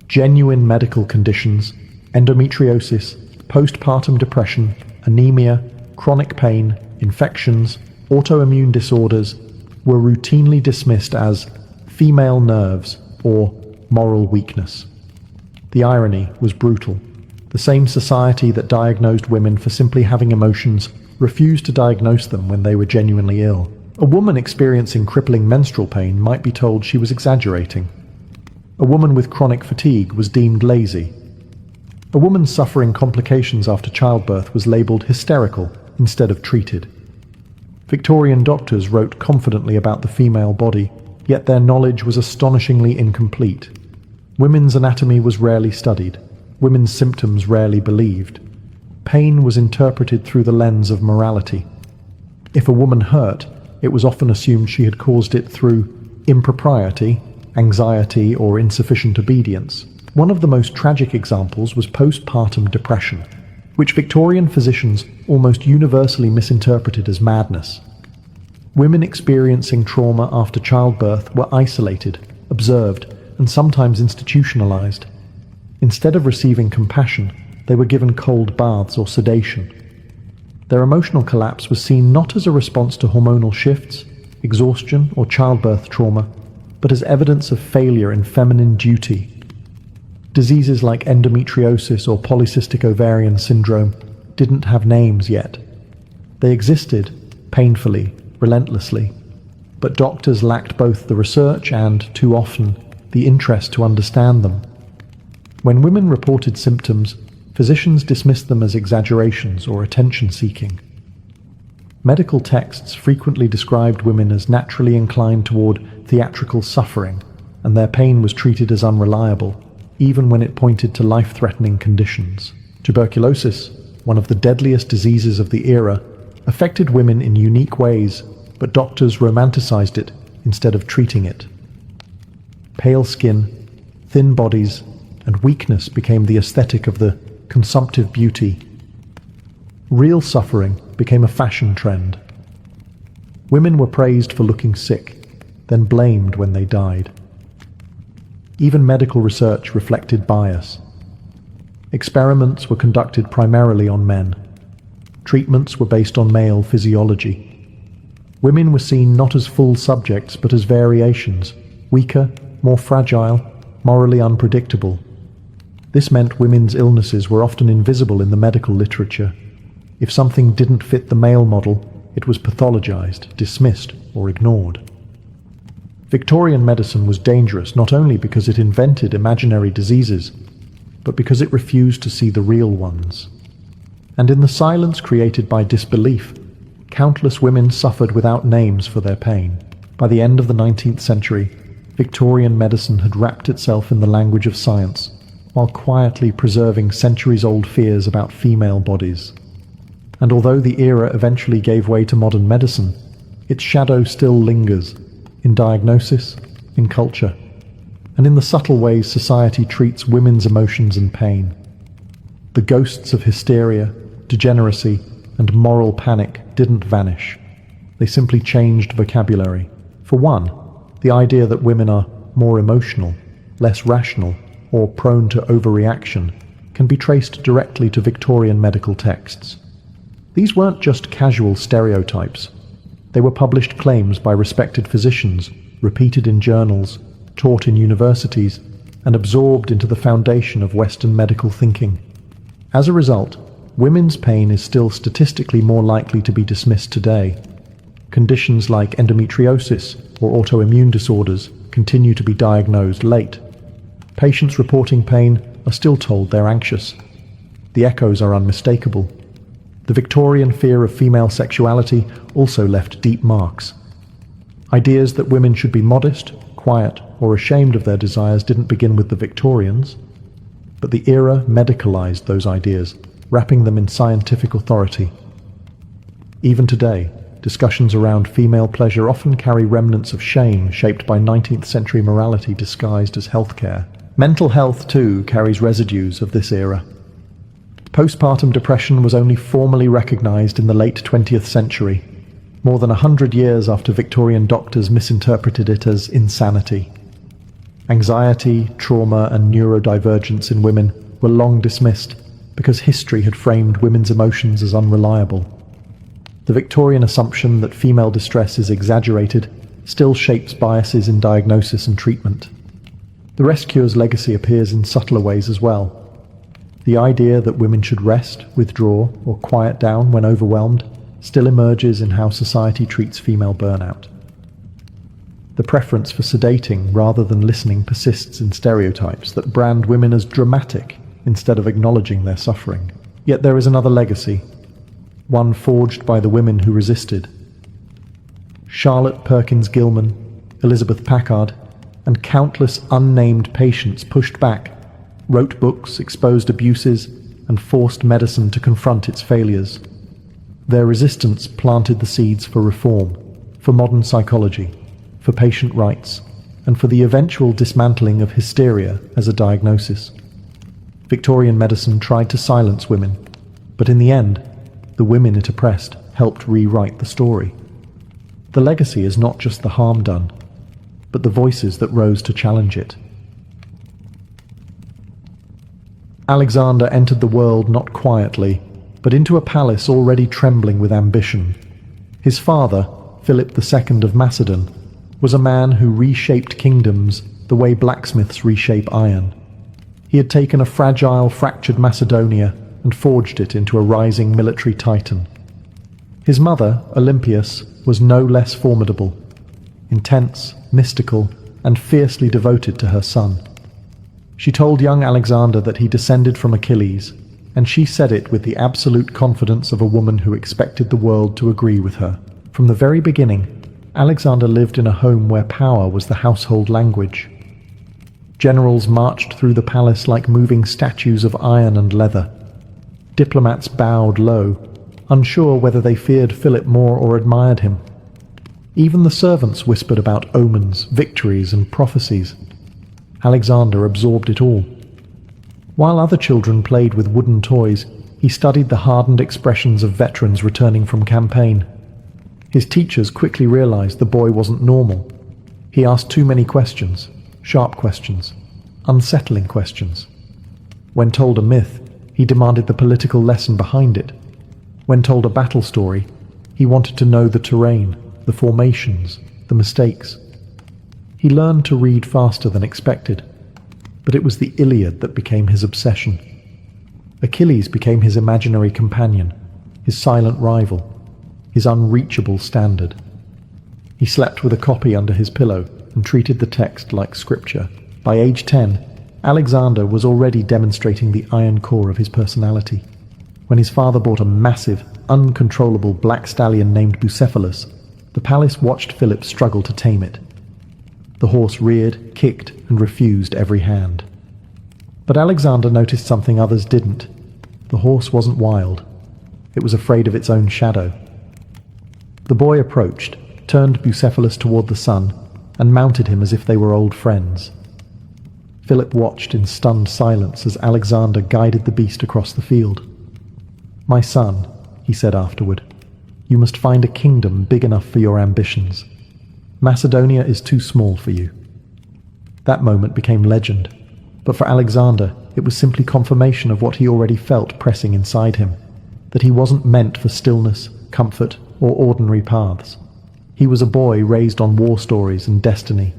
Genuine medical conditions, endometriosis, postpartum depression, anemia, chronic pain, infections, autoimmune disorders were routinely dismissed as female nerves or moral weakness. The irony was brutal. The same society that diagnosed women for simply having emotions refused to diagnose them when they were genuinely ill. A woman experiencing crippling menstrual pain might be told she was exaggerating. A woman with chronic fatigue was deemed lazy. A woman suffering complications after childbirth was labelled hysterical instead of treated. Victorian doctors wrote confidently about the female body, yet their knowledge was astonishingly incomplete. Women's anatomy was rarely studied. Women's symptoms rarely believed. Pain was interpreted through the lens of morality. If a woman hurt, it was often assumed she had caused it through impropriety, anxiety, or insufficient obedience. One of the most tragic examples was postpartum depression, which Victorian physicians almost universally misinterpreted as madness. Women experiencing trauma after childbirth were isolated, observed, and sometimes institutionalized. Instead of receiving compassion, they were given cold baths or sedation. Their emotional collapse was seen not as a response to hormonal shifts, exhaustion, or childbirth trauma, but as evidence of failure in feminine duty. Diseases like endometriosis or polycystic ovarian syndrome didn't have names yet. They existed, painfully, relentlessly, but doctors lacked both the research and, too often, the interest to understand them. When women reported symptoms, physicians dismissed them as exaggerations or attention-seeking. Medical texts frequently described women as naturally inclined toward theatrical suffering, and their pain was treated as unreliable, even when it pointed to life-threatening conditions. Tuberculosis, one of the deadliest diseases of the era, affected women in unique ways, but doctors romanticized it instead of treating it. Pale skin, thin bodies, and weakness became the aesthetic of the consumptive beauty. Real suffering became a fashion trend. Women were praised for looking sick, then blamed when they died. Even medical research reflected bias. Experiments were conducted primarily on men. Treatments were based on male physiology. Women were seen not as full subjects but as variations, weaker, more fragile, morally unpredictable. This meant women's illnesses were often invisible in the medical literature. If something didn't fit the male model, it was pathologized, dismissed, or ignored. Victorian medicine was dangerous not only because it invented imaginary diseases, but because it refused to see the real ones. And in the silence created by disbelief, countless women suffered without names for their pain. By the end of the 19th century, Victorian medicine had wrapped itself in the language of science, while quietly preserving centuries-old fears about female bodies. And although the era eventually gave way to modern medicine, its shadow still lingers in diagnosis, in culture, and in the subtle ways society treats women's emotions and pain. The ghosts of hysteria, degeneracy, and moral panic didn't vanish. They simply changed vocabulary. For one, the idea that women are more emotional, less rational, or prone to overreaction can be traced directly to Victorian medical texts. These weren't just casual stereotypes. They were published claims by respected physicians, repeated in journals, taught in universities, and absorbed into the foundation of Western medical thinking. As a result, women's pain is still statistically more likely to be dismissed today. Conditions like endometriosis or autoimmune disorders continue to be diagnosed late. Patients reporting pain are still told they're anxious. The echoes are unmistakable. The Victorian fear of female sexuality also left deep marks. Ideas that women should be modest, quiet, or ashamed of their desires didn't begin with the Victorians, but the era medicalized those ideas, wrapping them in scientific authority. Even today, discussions around female pleasure often carry remnants of shame shaped by 19th century morality disguised as healthcare. Mental health, too, carries residues of this era. Postpartum depression was only formally recognized in the late 20th century, more than 100 years after Victorian doctors misinterpreted it as insanity. Anxiety, trauma, and neurodivergence in women were long dismissed because history had framed women's emotions as unreliable. The Victorian assumption that female distress is exaggerated still shapes biases in diagnosis and treatment. The rest cure's legacy appears in subtler ways as well. The idea that women should rest, withdraw, or quiet down when overwhelmed still emerges in how society treats female burnout. The preference for sedating rather than listening persists in stereotypes that brand women as dramatic instead of acknowledging their suffering. Yet there is another legacy, one forged by the women who resisted. Charlotte Perkins Gilman, Elizabeth Packard, and countless unnamed patients pushed back, wrote books, exposed abuses, and forced medicine to confront its failures. Their resistance planted the seeds for reform, for modern psychology, for patient rights, and for the eventual dismantling of hysteria as a diagnosis. Victorian medicine tried to silence women, but in the end, the women it oppressed helped rewrite the story. The legacy is not just the harm done, but the voices that rose to challenge it. Alexander entered the world not quietly, but into a palace already trembling with ambition. His father, Philip II of Macedon, was a man who reshaped kingdoms the way blacksmiths reshape iron. He had taken a fragile, fractured Macedonia and forged it into a rising military titan. His mother, Olympias, was no less formidable, intense, mystical, and fiercely devoted to her son. She told young Alexander that he descended from Achilles, and she said it with the absolute confidence of a woman who expected the world to agree with her. From the very beginning, Alexander lived in a home where power was the household language. Generals marched through the palace like moving statues of iron and leather. Diplomats bowed low, unsure whether they feared Philip more or admired him. Even the servants whispered about omens, victories, and prophecies. Alexander absorbed it all. While other children played with wooden toys, he studied the hardened expressions of veterans returning from campaign. His teachers quickly realized the boy wasn't normal. He asked too many questions, sharp questions, unsettling questions. When told a myth, he demanded the political lesson behind it. When told a battle story, he wanted to know the terrain, the formations, the mistakes. He learned to read faster than expected, but it was the Iliad that became his obsession. Achilles became his imaginary companion, his silent rival, his unreachable standard. He slept with a copy under his pillow and treated the text like scripture. By age 10, Alexander was already demonstrating the iron core of his personality. When his father bought a massive, uncontrollable black stallion named Bucephalus, the palace watched Philip struggle to tame it. The horse reared, kicked, and refused every hand. But Alexander noticed something others didn't. The horse wasn't wild. It was afraid of its own shadow. The boy approached, turned Bucephalus toward the sun, and mounted him as if they were old friends. Philip watched in stunned silence as Alexander guided the beast across the field. "My son," he said afterward, "you must find a kingdom big enough for your ambitions. Macedonia is too small for you." That moment became legend, but for Alexander it was simply confirmation of what he already felt pressing inside him, that he wasn't meant for stillness, comfort, or ordinary paths. He was a boy raised on war stories and destiny,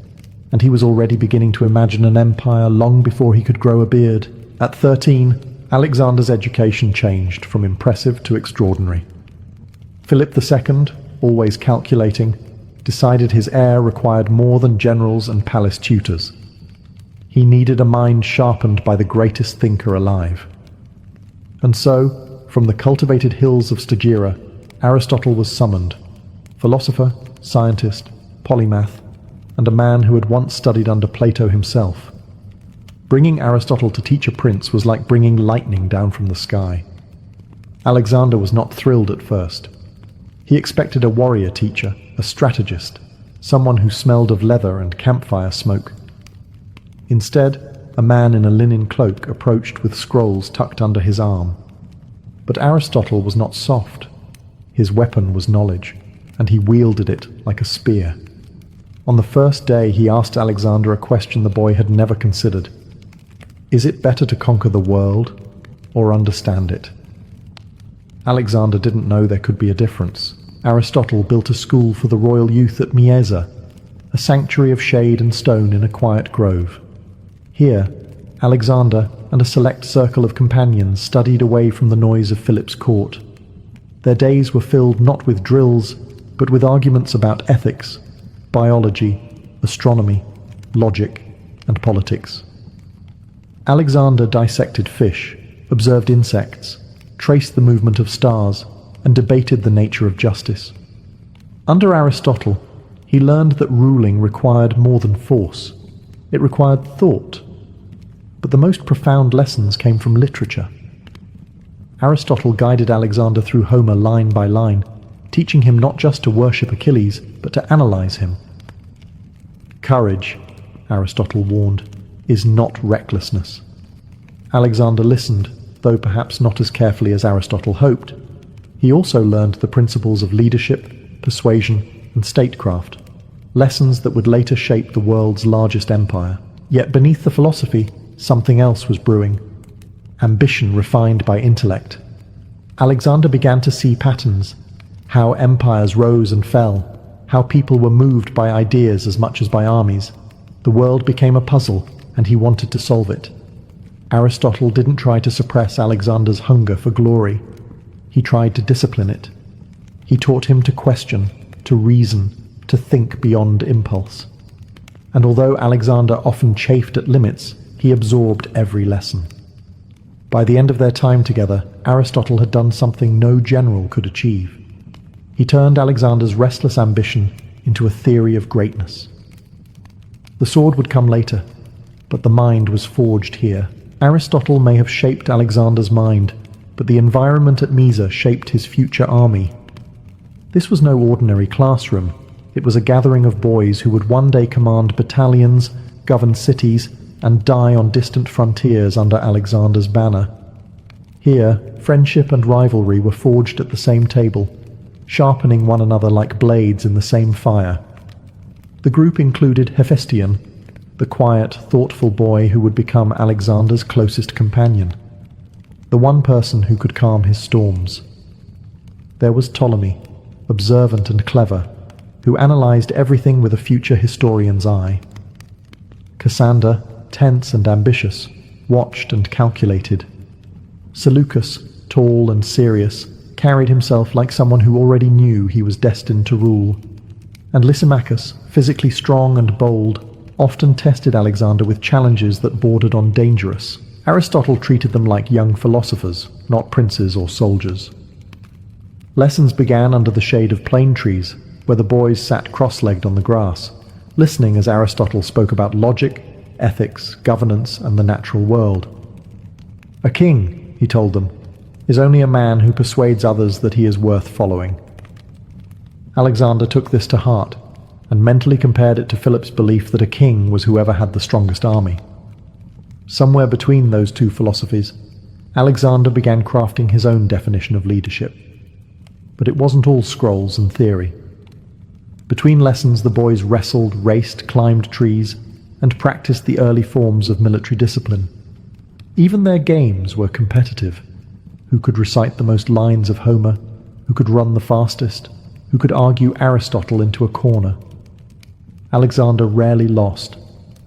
and he was already beginning to imagine an empire long before he could grow a beard. At 13, Alexander's education changed from impressive to extraordinary. Philip II, always calculating, decided his heir required more than generals and palace tutors. He needed a mind sharpened by the greatest thinker alive. And so, from the cultivated hills of Stagira, Aristotle was summoned, philosopher, scientist, polymath, and a man who had once studied under Plato himself. Bringing Aristotle to teach a prince was like bringing lightning down from the sky. Alexander was not thrilled at first. He expected a warrior teacher, a strategist, someone who smelled of leather and campfire smoke. Instead, a man in a linen cloak approached with scrolls tucked under his arm. But Aristotle was not soft. His weapon was knowledge, and he wielded it like a spear. On the first day, he asked Alexander a question the boy had never considered. Is it better to conquer the world or understand it? Alexander didn't know there could be a difference. Aristotle built a school for the royal youth at Mieza, a sanctuary of shade and stone in a quiet grove. Here, Alexander and a select circle of companions studied away from the noise of Philip's court. Their days were filled not with drills, but with arguments about ethics, biology, astronomy, logic, and politics. Alexander dissected fish, observed insects, traced the movement of stars, and debated the nature of justice. Under Aristotle, he learned that ruling required more than force. It required thought. But the most profound lessons came from literature. Aristotle guided Alexander through Homer line by line, teaching him not just to worship Achilles, but to analyze him. Courage, Aristotle warned, is not recklessness. Alexander listened, though perhaps not as carefully as Aristotle hoped. He also learned the principles of leadership, persuasion, and statecraft, lessons that would later shape the world's largest empire. Yet beneath the philosophy, something else was brewing. Ambition refined by intellect. Alexander began to see patterns, how empires rose and fell, how people were moved by ideas as much as by armies. The world became a puzzle, and he wanted to solve it. Aristotle didn't try to suppress Alexander's hunger for glory. He tried to discipline it. He taught him to question, to reason, to think beyond impulse. And although Alexander often chafed at limits, he absorbed every lesson. By the end of their time together, Aristotle had done something no general could achieve. He turned Alexander's restless ambition into a theory of greatness. The sword would come later, but the mind was forged here. Aristotle may have shaped Alexander's mind, but the environment at Myeza shaped his future army. This was no ordinary classroom. It was a gathering of boys who would one day command battalions, govern cities, and die on distant frontiers under Alexander's banner. Here, friendship and rivalry were forged at the same table, sharpening one another like blades in the same fire. The group included Hephaestion, the quiet, thoughtful boy who would become Alexander's closest companion, the one person who could calm his storms. There was Ptolemy, observant and clever, who analyzed everything with a future historian's eye. Cassander, tense and ambitious, watched and calculated. Seleucus, tall and serious, carried himself like someone who already knew he was destined to rule. And Lysimachus, physically strong and bold, often tested Alexander with challenges that bordered on dangerous. Aristotle treated them like young philosophers, not princes or soldiers. Lessons began under the shade of plane trees, where the boys sat cross-legged on the grass, listening as Aristotle spoke about logic, ethics, governance, and the natural world. "A king," he told them, "is only a man who persuades others that he is worth following." Alexander took this to heart and mentally compared it to Philip's belief that a king was whoever had the strongest army. Somewhere between those two philosophies, Alexander began crafting his own definition of leadership. But it wasn't all scrolls and theory. Between lessons, the boys wrestled, raced, climbed trees, and practiced the early forms of military discipline. Even their games were competitive. Who could recite the most lines of Homer? Who could run the fastest? Who could argue Aristotle into a corner? Alexander rarely lost,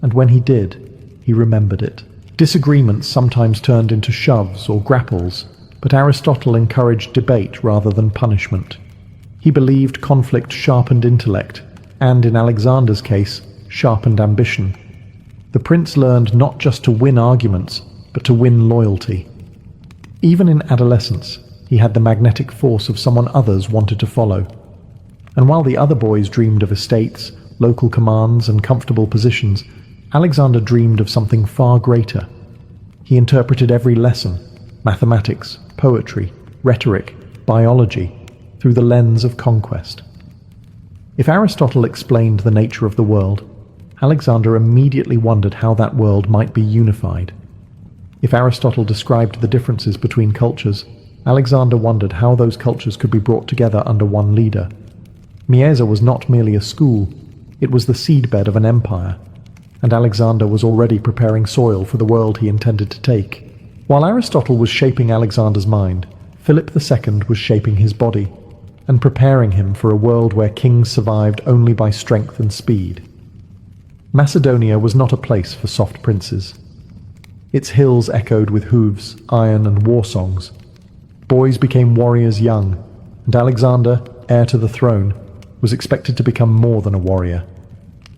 and when he did, he remembered it. Disagreements sometimes turned into shoves or grapples, but Aristotle encouraged debate rather than punishment. He believed conflict sharpened intellect, and in Alexander's case, sharpened ambition. The prince learned not just to win arguments, but to win loyalty. Even in adolescence, he had the magnetic force of someone others wanted to follow. And while the other boys dreamed of estates, local commands, and comfortable positions, Alexander dreamed of something far greater. He interpreted every lesson, mathematics, poetry, rhetoric, biology, through the lens of conquest. If Aristotle explained the nature of the world, Alexander immediately wondered how that world might be unified. If Aristotle described the differences between cultures, Alexander wondered how those cultures could be brought together under one leader. Mieza was not merely a school, it was the seedbed of an empire, and Alexander was already preparing soil for the world he intended to take. While Aristotle was shaping Alexander's mind, Philip II was shaping his body, and preparing him for a world where kings survived only by strength and speed. Macedonia was not a place for soft princes. Its hills echoed with hooves, iron, and war songs. Boys became warriors young, and Alexander, heir to the throne, was expected to become more than a warrior.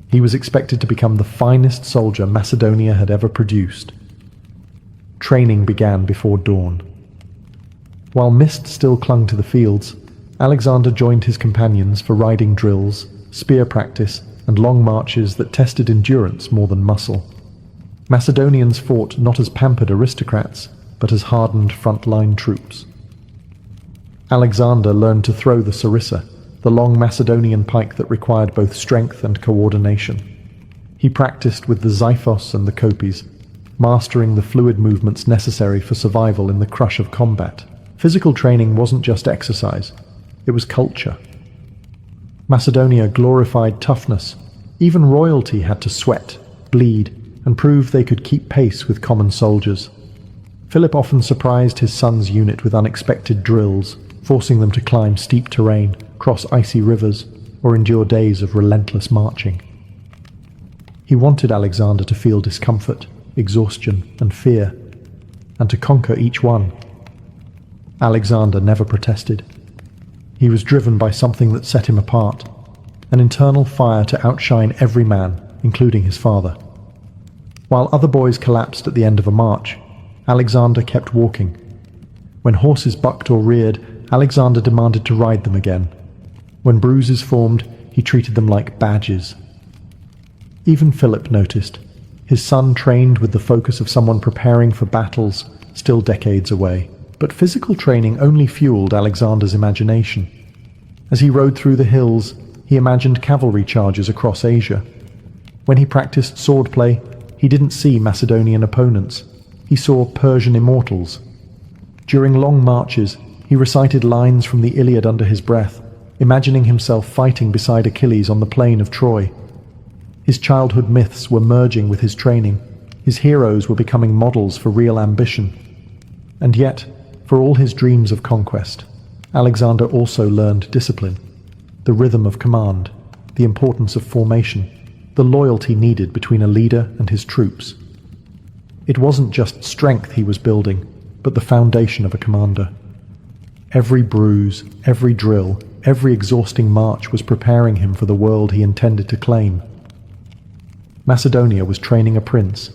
He was expected to become the finest soldier Macedonia had ever produced. Training began before dawn. While mist still clung to the fields, Alexander joined his companions for riding drills, spear practice, and long marches that tested endurance more than muscle. Macedonians fought not as pampered aristocrats, but as hardened frontline troops. Alexander learned to throw the sarissa, the long Macedonian pike that required both strength and coordination. He practiced with the xiphos and the kopis, mastering the fluid movements necessary for survival in the crush of combat. Physical training wasn't just exercise, it was culture. Macedonia glorified toughness. Even royalty had to sweat, bleed, and prove they could keep pace with common soldiers. Philip often surprised his son's unit with unexpected drills, forcing them to climb steep terrain, cross icy rivers, or endure days of relentless marching. He wanted Alexander to feel discomfort, exhaustion, and fear, and to conquer each one. Alexander never protested. He was driven by something that set him apart, an internal fire to outshine every man, including his father. While other boys collapsed at the end of a march, Alexander kept walking. When horses bucked or reared, Alexander demanded to ride them again. When bruises formed, he treated them like badges. Even Philip noticed. His son trained with the focus of someone preparing for battles still decades away. But physical training only fueled Alexander's imagination. As he rode through the hills, he imagined cavalry charges across Asia. When he practiced swordplay, he didn't see Macedonian opponents. He saw Persian immortals. During long marches, he recited lines from the Iliad under his breath, imagining himself fighting beside Achilles on the plain of Troy. His childhood myths were merging with his training. His heroes were becoming models for real ambition. And yet, for all his dreams of conquest, Alexander also learned discipline, the rhythm of command, the importance of formation, the loyalty needed between a leader and his troops. It wasn't just strength he was building, but the foundation of a commander. Every bruise, every drill, every exhausting march was preparing him for the world he intended to claim. Macedonia was training a prince,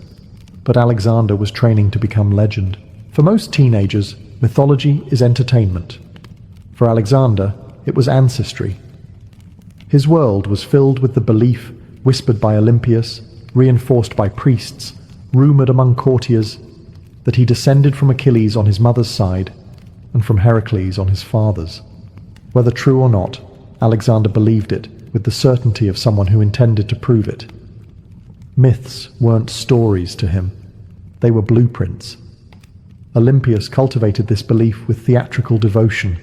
but Alexander was training to become legend. For most teenagers, mythology is entertainment. For Alexander, it was ancestry. His world was filled with the belief, whispered by Olympias, reinforced by priests, rumored among courtiers, that he descended from Achilles on his mother's side and from Heracles on his father's. Whether true or not, Alexander believed it with the certainty of someone who intended to prove it. Myths weren't stories to him. They were blueprints. Olympias cultivated this belief with theatrical devotion.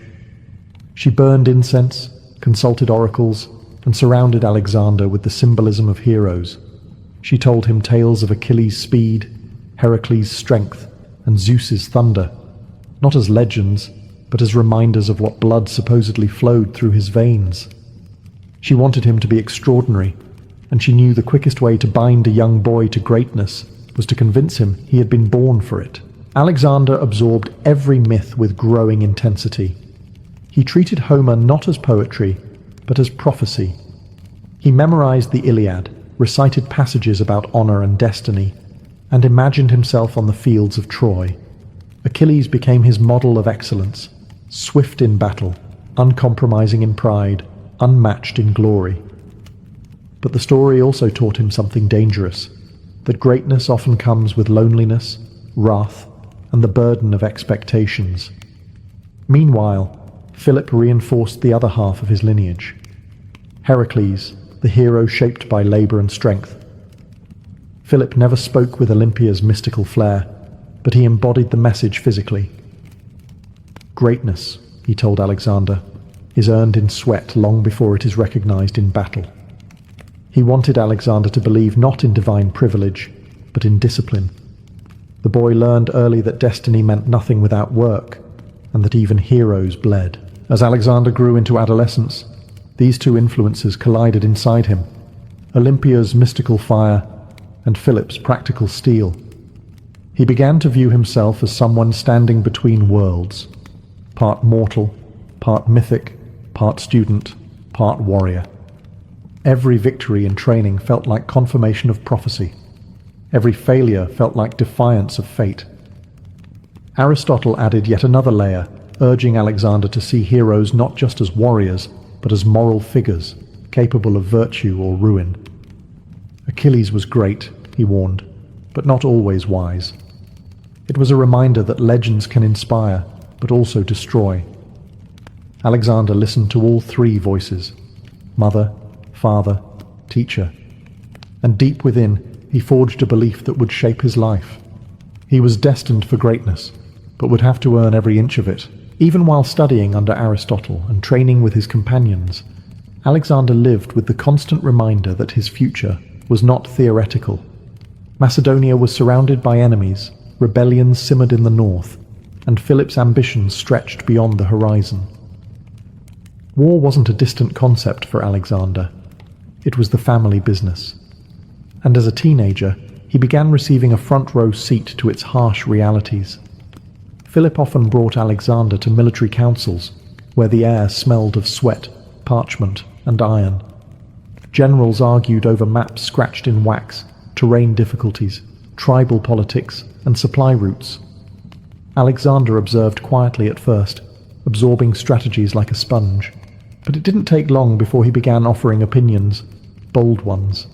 She burned incense, consulted oracles, and surrounded Alexander with the symbolism of heroes. She told him tales of Achilles' speed, Heracles' strength, and Zeus's thunder, not as legends, but as reminders of what blood supposedly flowed through his veins. She wanted him to be extraordinary, and she knew the quickest way to bind a young boy to greatness was to convince him he had been born for it. Alexander absorbed every myth with growing intensity. He treated Homer not as poetry, but as prophecy. He memorized the Iliad, recited passages about honor and destiny, and imagined himself on the fields of Troy. Achilles became his model of excellence, swift in battle, uncompromising in pride, unmatched in glory. But the story also taught him something dangerous, that greatness often comes with loneliness, wrath, and the burden of expectations. Meanwhile, Philip reinforced the other half of his lineage. Heracles, the hero shaped by labor and strength. Philip never spoke with Olympia's mystical flair, but he embodied the message physically. Greatness, he told Alexander, is earned in sweat long before it is recognized in battle. He wanted Alexander to believe not in divine privilege, but in discipline. The boy learned early that destiny meant nothing without work, and that even heroes bled. As Alexander grew into adolescence, these two influences collided inside him, Olympia's mystical fire and Philip's practical steel. He began to view himself as someone standing between worlds, part mortal, part mythic, part student, part warrior. Every victory in training felt like confirmation of prophecy. Every failure felt like defiance of fate. Aristotle added yet another layer, urging Alexander to see heroes not just as warriors, but as moral figures, capable of virtue or ruin. Achilles was great, he warned, but not always wise. It was a reminder that legends can inspire, but also destroy. Alexander listened to all three voices: mother, father, teacher. And deep within, he forged a belief that would shape his life. He was destined for greatness, but would have to earn every inch of it. Even while studying under Aristotle and training with his companions, Alexander lived with the constant reminder that his future was not theoretical. Macedonia was surrounded by enemies, rebellions simmered in the north, and Philip's ambitions stretched beyond the horizon. War wasn't a distant concept for Alexander. It was the family business. And as a teenager, he began receiving a front-row seat to its harsh realities. Philip often brought Alexander to military councils, where the air smelled of sweat, parchment, and iron. Generals argued over maps scratched in wax, terrain difficulties, tribal politics, and supply routes. Alexander observed quietly at first, absorbing strategies like a sponge. But it didn't take long before he began offering opinions, bold ones.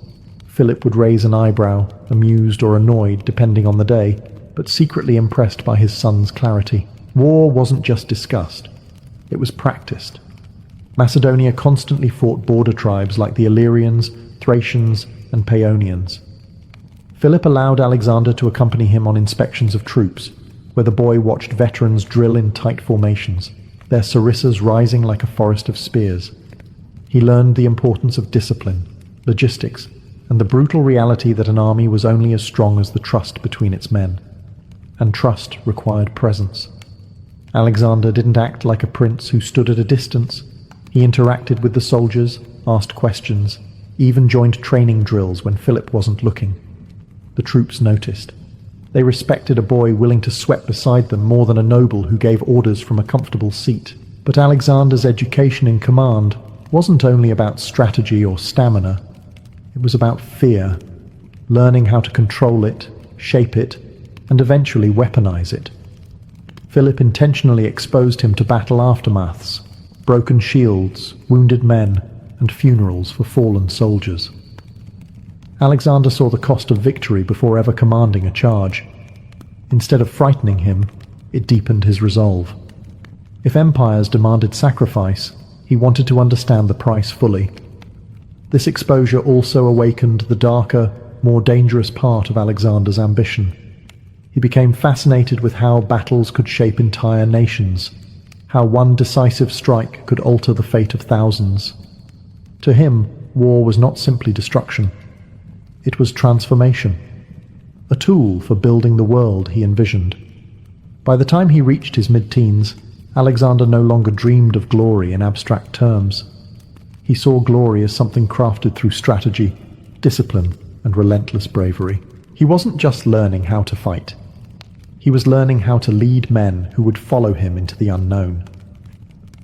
Philip would raise an eyebrow, amused or annoyed depending on the day, but secretly impressed by his son's clarity. War wasn't just discussed, it was practiced. Macedonia constantly fought border tribes like the Illyrians, Thracians, and Paeonians. Philip allowed Alexander to accompany him on inspections of troops, where the boy watched veterans drill in tight formations, their sarissas rising like a forest of spears. He learned the importance of discipline, logistics, and the brutal reality that an army was only as strong as the trust between its men. And trust required presence. Alexander didn't act like a prince who stood at a distance. He interacted with the soldiers, asked questions, even joined training drills when Philip wasn't looking. The troops noticed. They respected a boy willing to sweat beside them more than a noble who gave orders from a comfortable seat. But Alexander's education in command wasn't only about strategy or stamina. It was about fear, learning how to control it, shape it, and eventually weaponize it. Philip intentionally exposed him to battle aftermaths, broken shields, wounded men, and funerals for fallen soldiers. Alexander saw the cost of victory before ever commanding a charge. Instead of frightening him, it deepened his resolve. If empires demanded sacrifice, he wanted to understand the price fully. This exposure also awakened the darker, more dangerous part of Alexander's ambition. He became fascinated with how battles could shape entire nations, how one decisive strike could alter the fate of thousands. To him, war was not simply destruction. It was transformation, a tool for building the world he envisioned. By the time he reached his mid-teens, Alexander no longer dreamed of glory in abstract terms. He saw glory as something crafted through strategy, discipline, and relentless bravery. He wasn't just learning how to fight. He was learning how to lead men who would follow him into the unknown.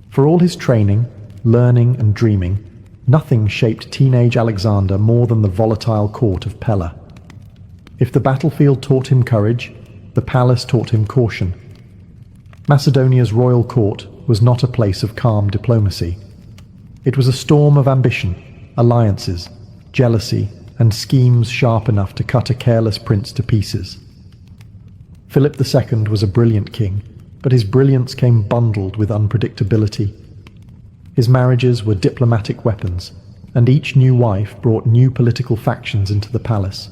For all his training, learning, and dreaming, nothing shaped teenage Alexander more than the volatile court of Pella. If the battlefield taught him courage, the palace taught him caution. Macedonia's royal court was not a place of calm diplomacy. It was a storm of ambition, alliances, jealousy, and schemes sharp enough to cut a careless prince to pieces. Philip II was a brilliant king, but his brilliance came bundled with unpredictability. His marriages were diplomatic weapons, and each new wife brought new political factions into the palace.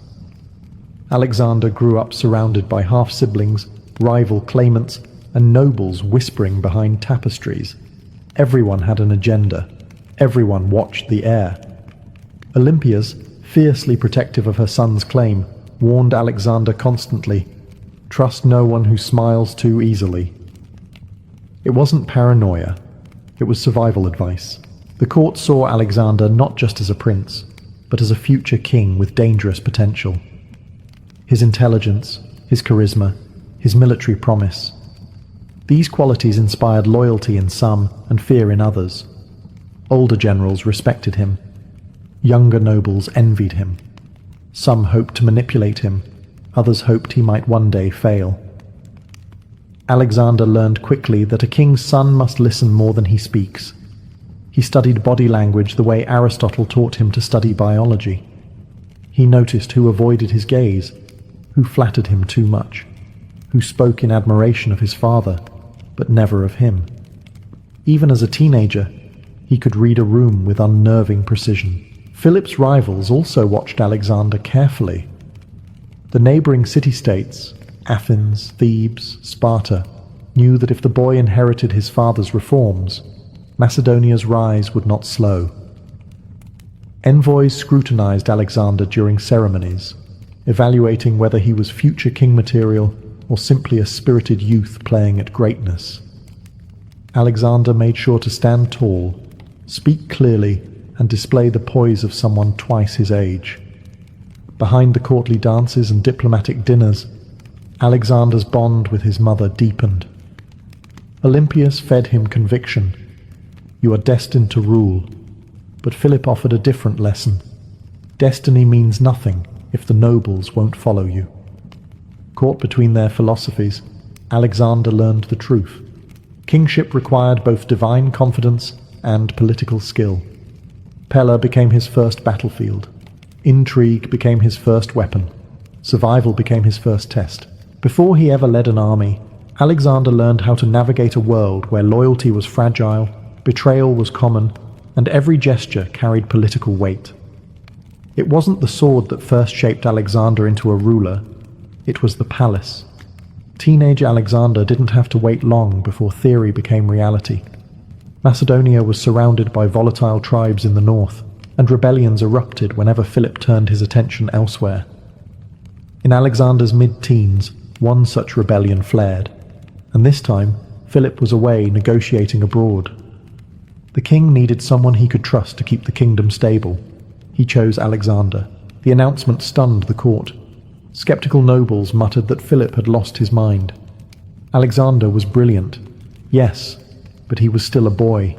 Alexander grew up surrounded by half-siblings, rival claimants, and nobles whispering behind tapestries. Everyone had an agenda. Everyone watched the heir. Olympias, fiercely protective of her son's claim, warned Alexander constantly, "Trust no one who smiles too easily." It wasn't paranoia. It was survival advice. The court saw Alexander not just as a prince, but as a future king with dangerous potential. His intelligence, his charisma, his military promise. These qualities inspired loyalty in some and fear in others. Older generals respected him. Younger nobles envied him. Some hoped to manipulate him. Others hoped he might one day fail. Alexander learned quickly that a king's son must listen more than he speaks. He studied body language the way Aristotle taught him to study biology. He noticed who avoided his gaze, who flattered him too much, who spoke in admiration of his father, but never of him. Even as a teenager, he could read a room with unnerving precision. Philip's rivals also watched Alexander carefully. The neighboring city-states, Athens, Thebes, Sparta, knew that if the boy inherited his father's reforms, Macedonia's rise would not slow. Envoys scrutinized Alexander during ceremonies, evaluating whether he was future king material or simply a spirited youth playing at greatness. Alexander made sure to stand tall, speak clearly, and display the poise of someone twice his age. Behind the courtly dances and diplomatic dinners, Alexander's bond with his mother deepened. Olympias fed him conviction. You are destined to rule. But Philip offered a different lesson. Destiny means nothing if the nobles won't follow you. Caught between their philosophies, Alexander learned the truth. Kingship required both divine confidence and political skill. Pella became his first battlefield. Intrigue became his first weapon. Survival became his first test. Before he ever led an army, Alexander learned how to navigate a world where loyalty was fragile, betrayal was common, and every gesture carried political weight. It wasn't the sword that first shaped Alexander into a ruler. It was the palace. Teenage Alexander didn't have to wait long before theory became reality. Macedonia was surrounded by volatile tribes in the north, and rebellions erupted whenever Philip turned his attention elsewhere. In Alexander's mid-teens, one such rebellion flared, and this time Philip was away negotiating abroad. The king needed someone he could trust to keep the kingdom stable. He chose Alexander. The announcement stunned the court. Skeptical nobles muttered that Philip had lost his mind. Alexander was brilliant, yes, but he was still a boy.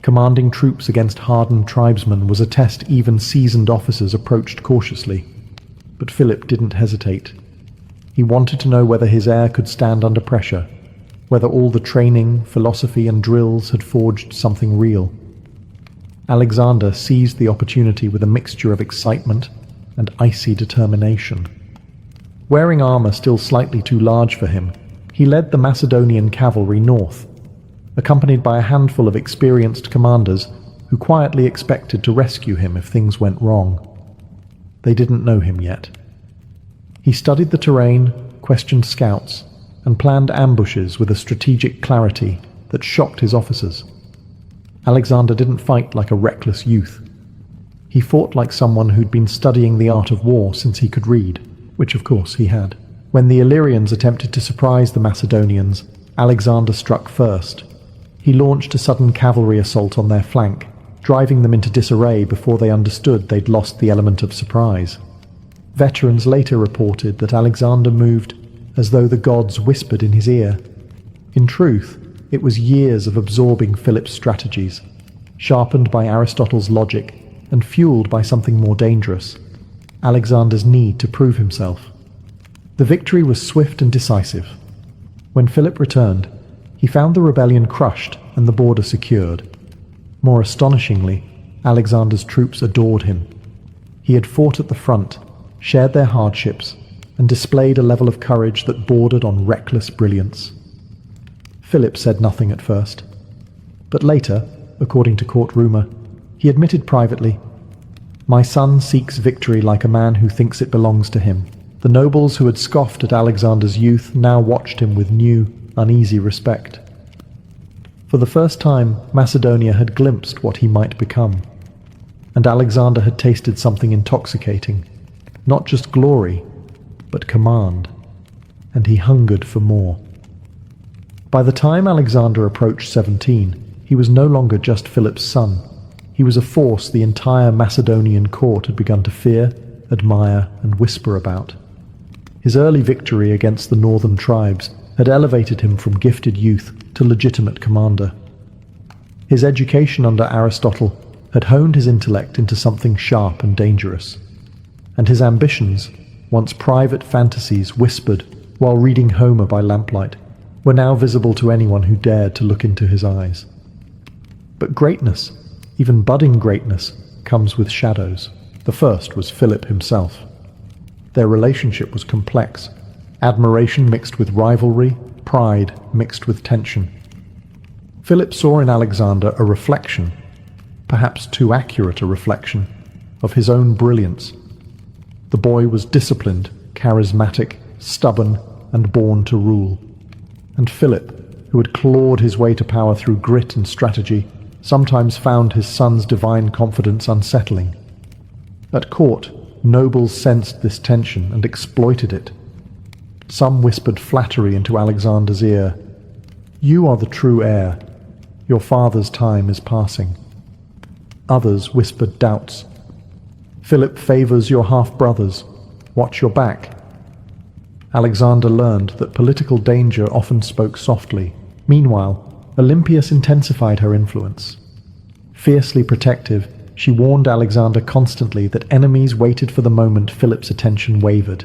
Commanding troops against hardened tribesmen was a test even seasoned officers approached cautiously. But Philip didn't hesitate. He wanted to know whether his heir could stand under pressure, whether all the training, philosophy, and drills had forged something real. Alexander seized the opportunity with a mixture of excitement and icy determination. Wearing armor still slightly too large for him, he led the Macedonian cavalry north, accompanied by a handful of experienced commanders who quietly expected to rescue him if things went wrong. They didn't know him yet. He studied the terrain, questioned scouts, and planned ambushes with a strategic clarity that shocked his officers. Alexander didn't fight like a reckless youth. He fought like someone who'd been studying the art of war since he could read, which of course he had. When the Illyrians attempted to surprise the Macedonians, Alexander struck first. He launched a sudden cavalry assault on their flank, driving them into disarray before they understood they'd lost the element of surprise. Veterans later reported that Alexander moved as though the gods whispered in his ear. In truth, it was years of absorbing Philip's strategies, sharpened by Aristotle's logic and fueled by something more dangerous, Alexander's need to prove himself. The victory was swift and decisive. When Philip returned, he found the rebellion crushed and the border secured. More astonishingly, Alexander's troops adored him. He had fought at the front, shared their hardships, and displayed a level of courage that bordered on reckless brilliance. Philip said nothing at first, but later, according to court rumor, he admitted privately, "My son seeks victory like a man who thinks it belongs to him." The nobles who had scoffed at Alexander's youth now watched him with new, uneasy respect. For the first time, Macedonia had glimpsed what he might become, and Alexander had tasted something intoxicating, not just glory, but command, and he hungered for more. By the time Alexander approached 17, he was no longer just Philip's son. He was a force the entire Macedonian court had begun to fear, admire, and whisper about. His early victory against the northern tribes had elevated him from gifted youth to legitimate commander. His education under Aristotle had honed his intellect into something sharp and dangerous, and his ambitions, once private fantasies whispered while reading Homer by lamplight, were now visible to anyone who dared to look into his eyes. But greatness, even budding greatness, comes with shadows. The first was Philip himself. Their relationship was complex, admiration mixed with rivalry, pride mixed with tension. Philip saw in Alexander a reflection, perhaps too accurate a reflection, of his own brilliance. The boy was disciplined, charismatic, stubborn, and born to rule. And Philip, who had clawed his way to power through grit and strategy, sometimes found his son's divine confidence unsettling. At court, nobles sensed this tension and exploited it. Some whispered flattery into Alexander's ear. "You are the true heir. Your father's time is passing." Others whispered doubts. "Philip favors your half-brothers. Watch your back." Alexander learned that political danger often spoke softly. Meanwhile, Olympias intensified her influence. Fiercely protective, she warned Alexander constantly that enemies waited for the moment Philip's attention wavered.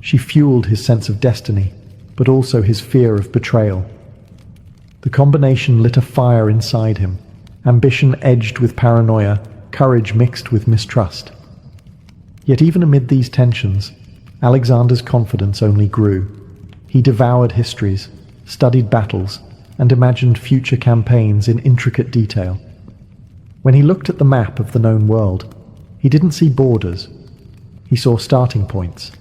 She fueled his sense of destiny, but also his fear of betrayal. The combination lit a fire inside him, ambition edged with paranoia, courage mixed with mistrust. Yet even amid these tensions, Alexander's confidence only grew. He devoured histories, studied battles, and imagined future campaigns in intricate detail. When he looked at the map of the known world, he didn't see borders. He saw starting points.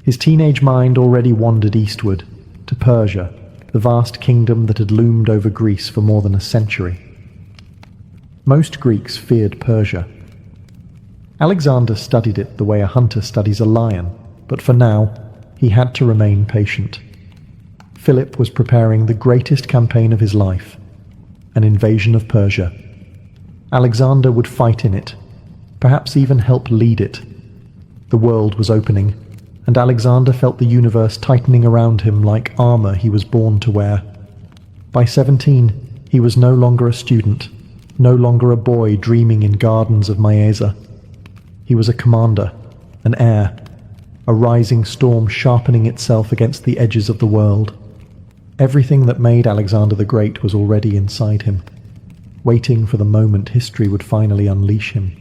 His teenage mind already wandered eastward, to Persia, the vast kingdom that had loomed over Greece for more than a century. Most Greeks feared Persia. Alexander studied it the way a hunter studies a lion, but for now, he had to remain patient. Philip was preparing the greatest campaign of his life, an invasion of Persia. Alexander would fight in it, perhaps even help lead it. The world was opening, and Alexander felt the universe tightening around him like armor he was born to wear. By 17, he was no longer a student, no longer a boy dreaming in gardens of Maesa. He was a commander, an heir, a rising storm sharpening itself against the edges of the world. Everything that made Alexander the Great was already inside him, waiting for the moment history would finally unleash him.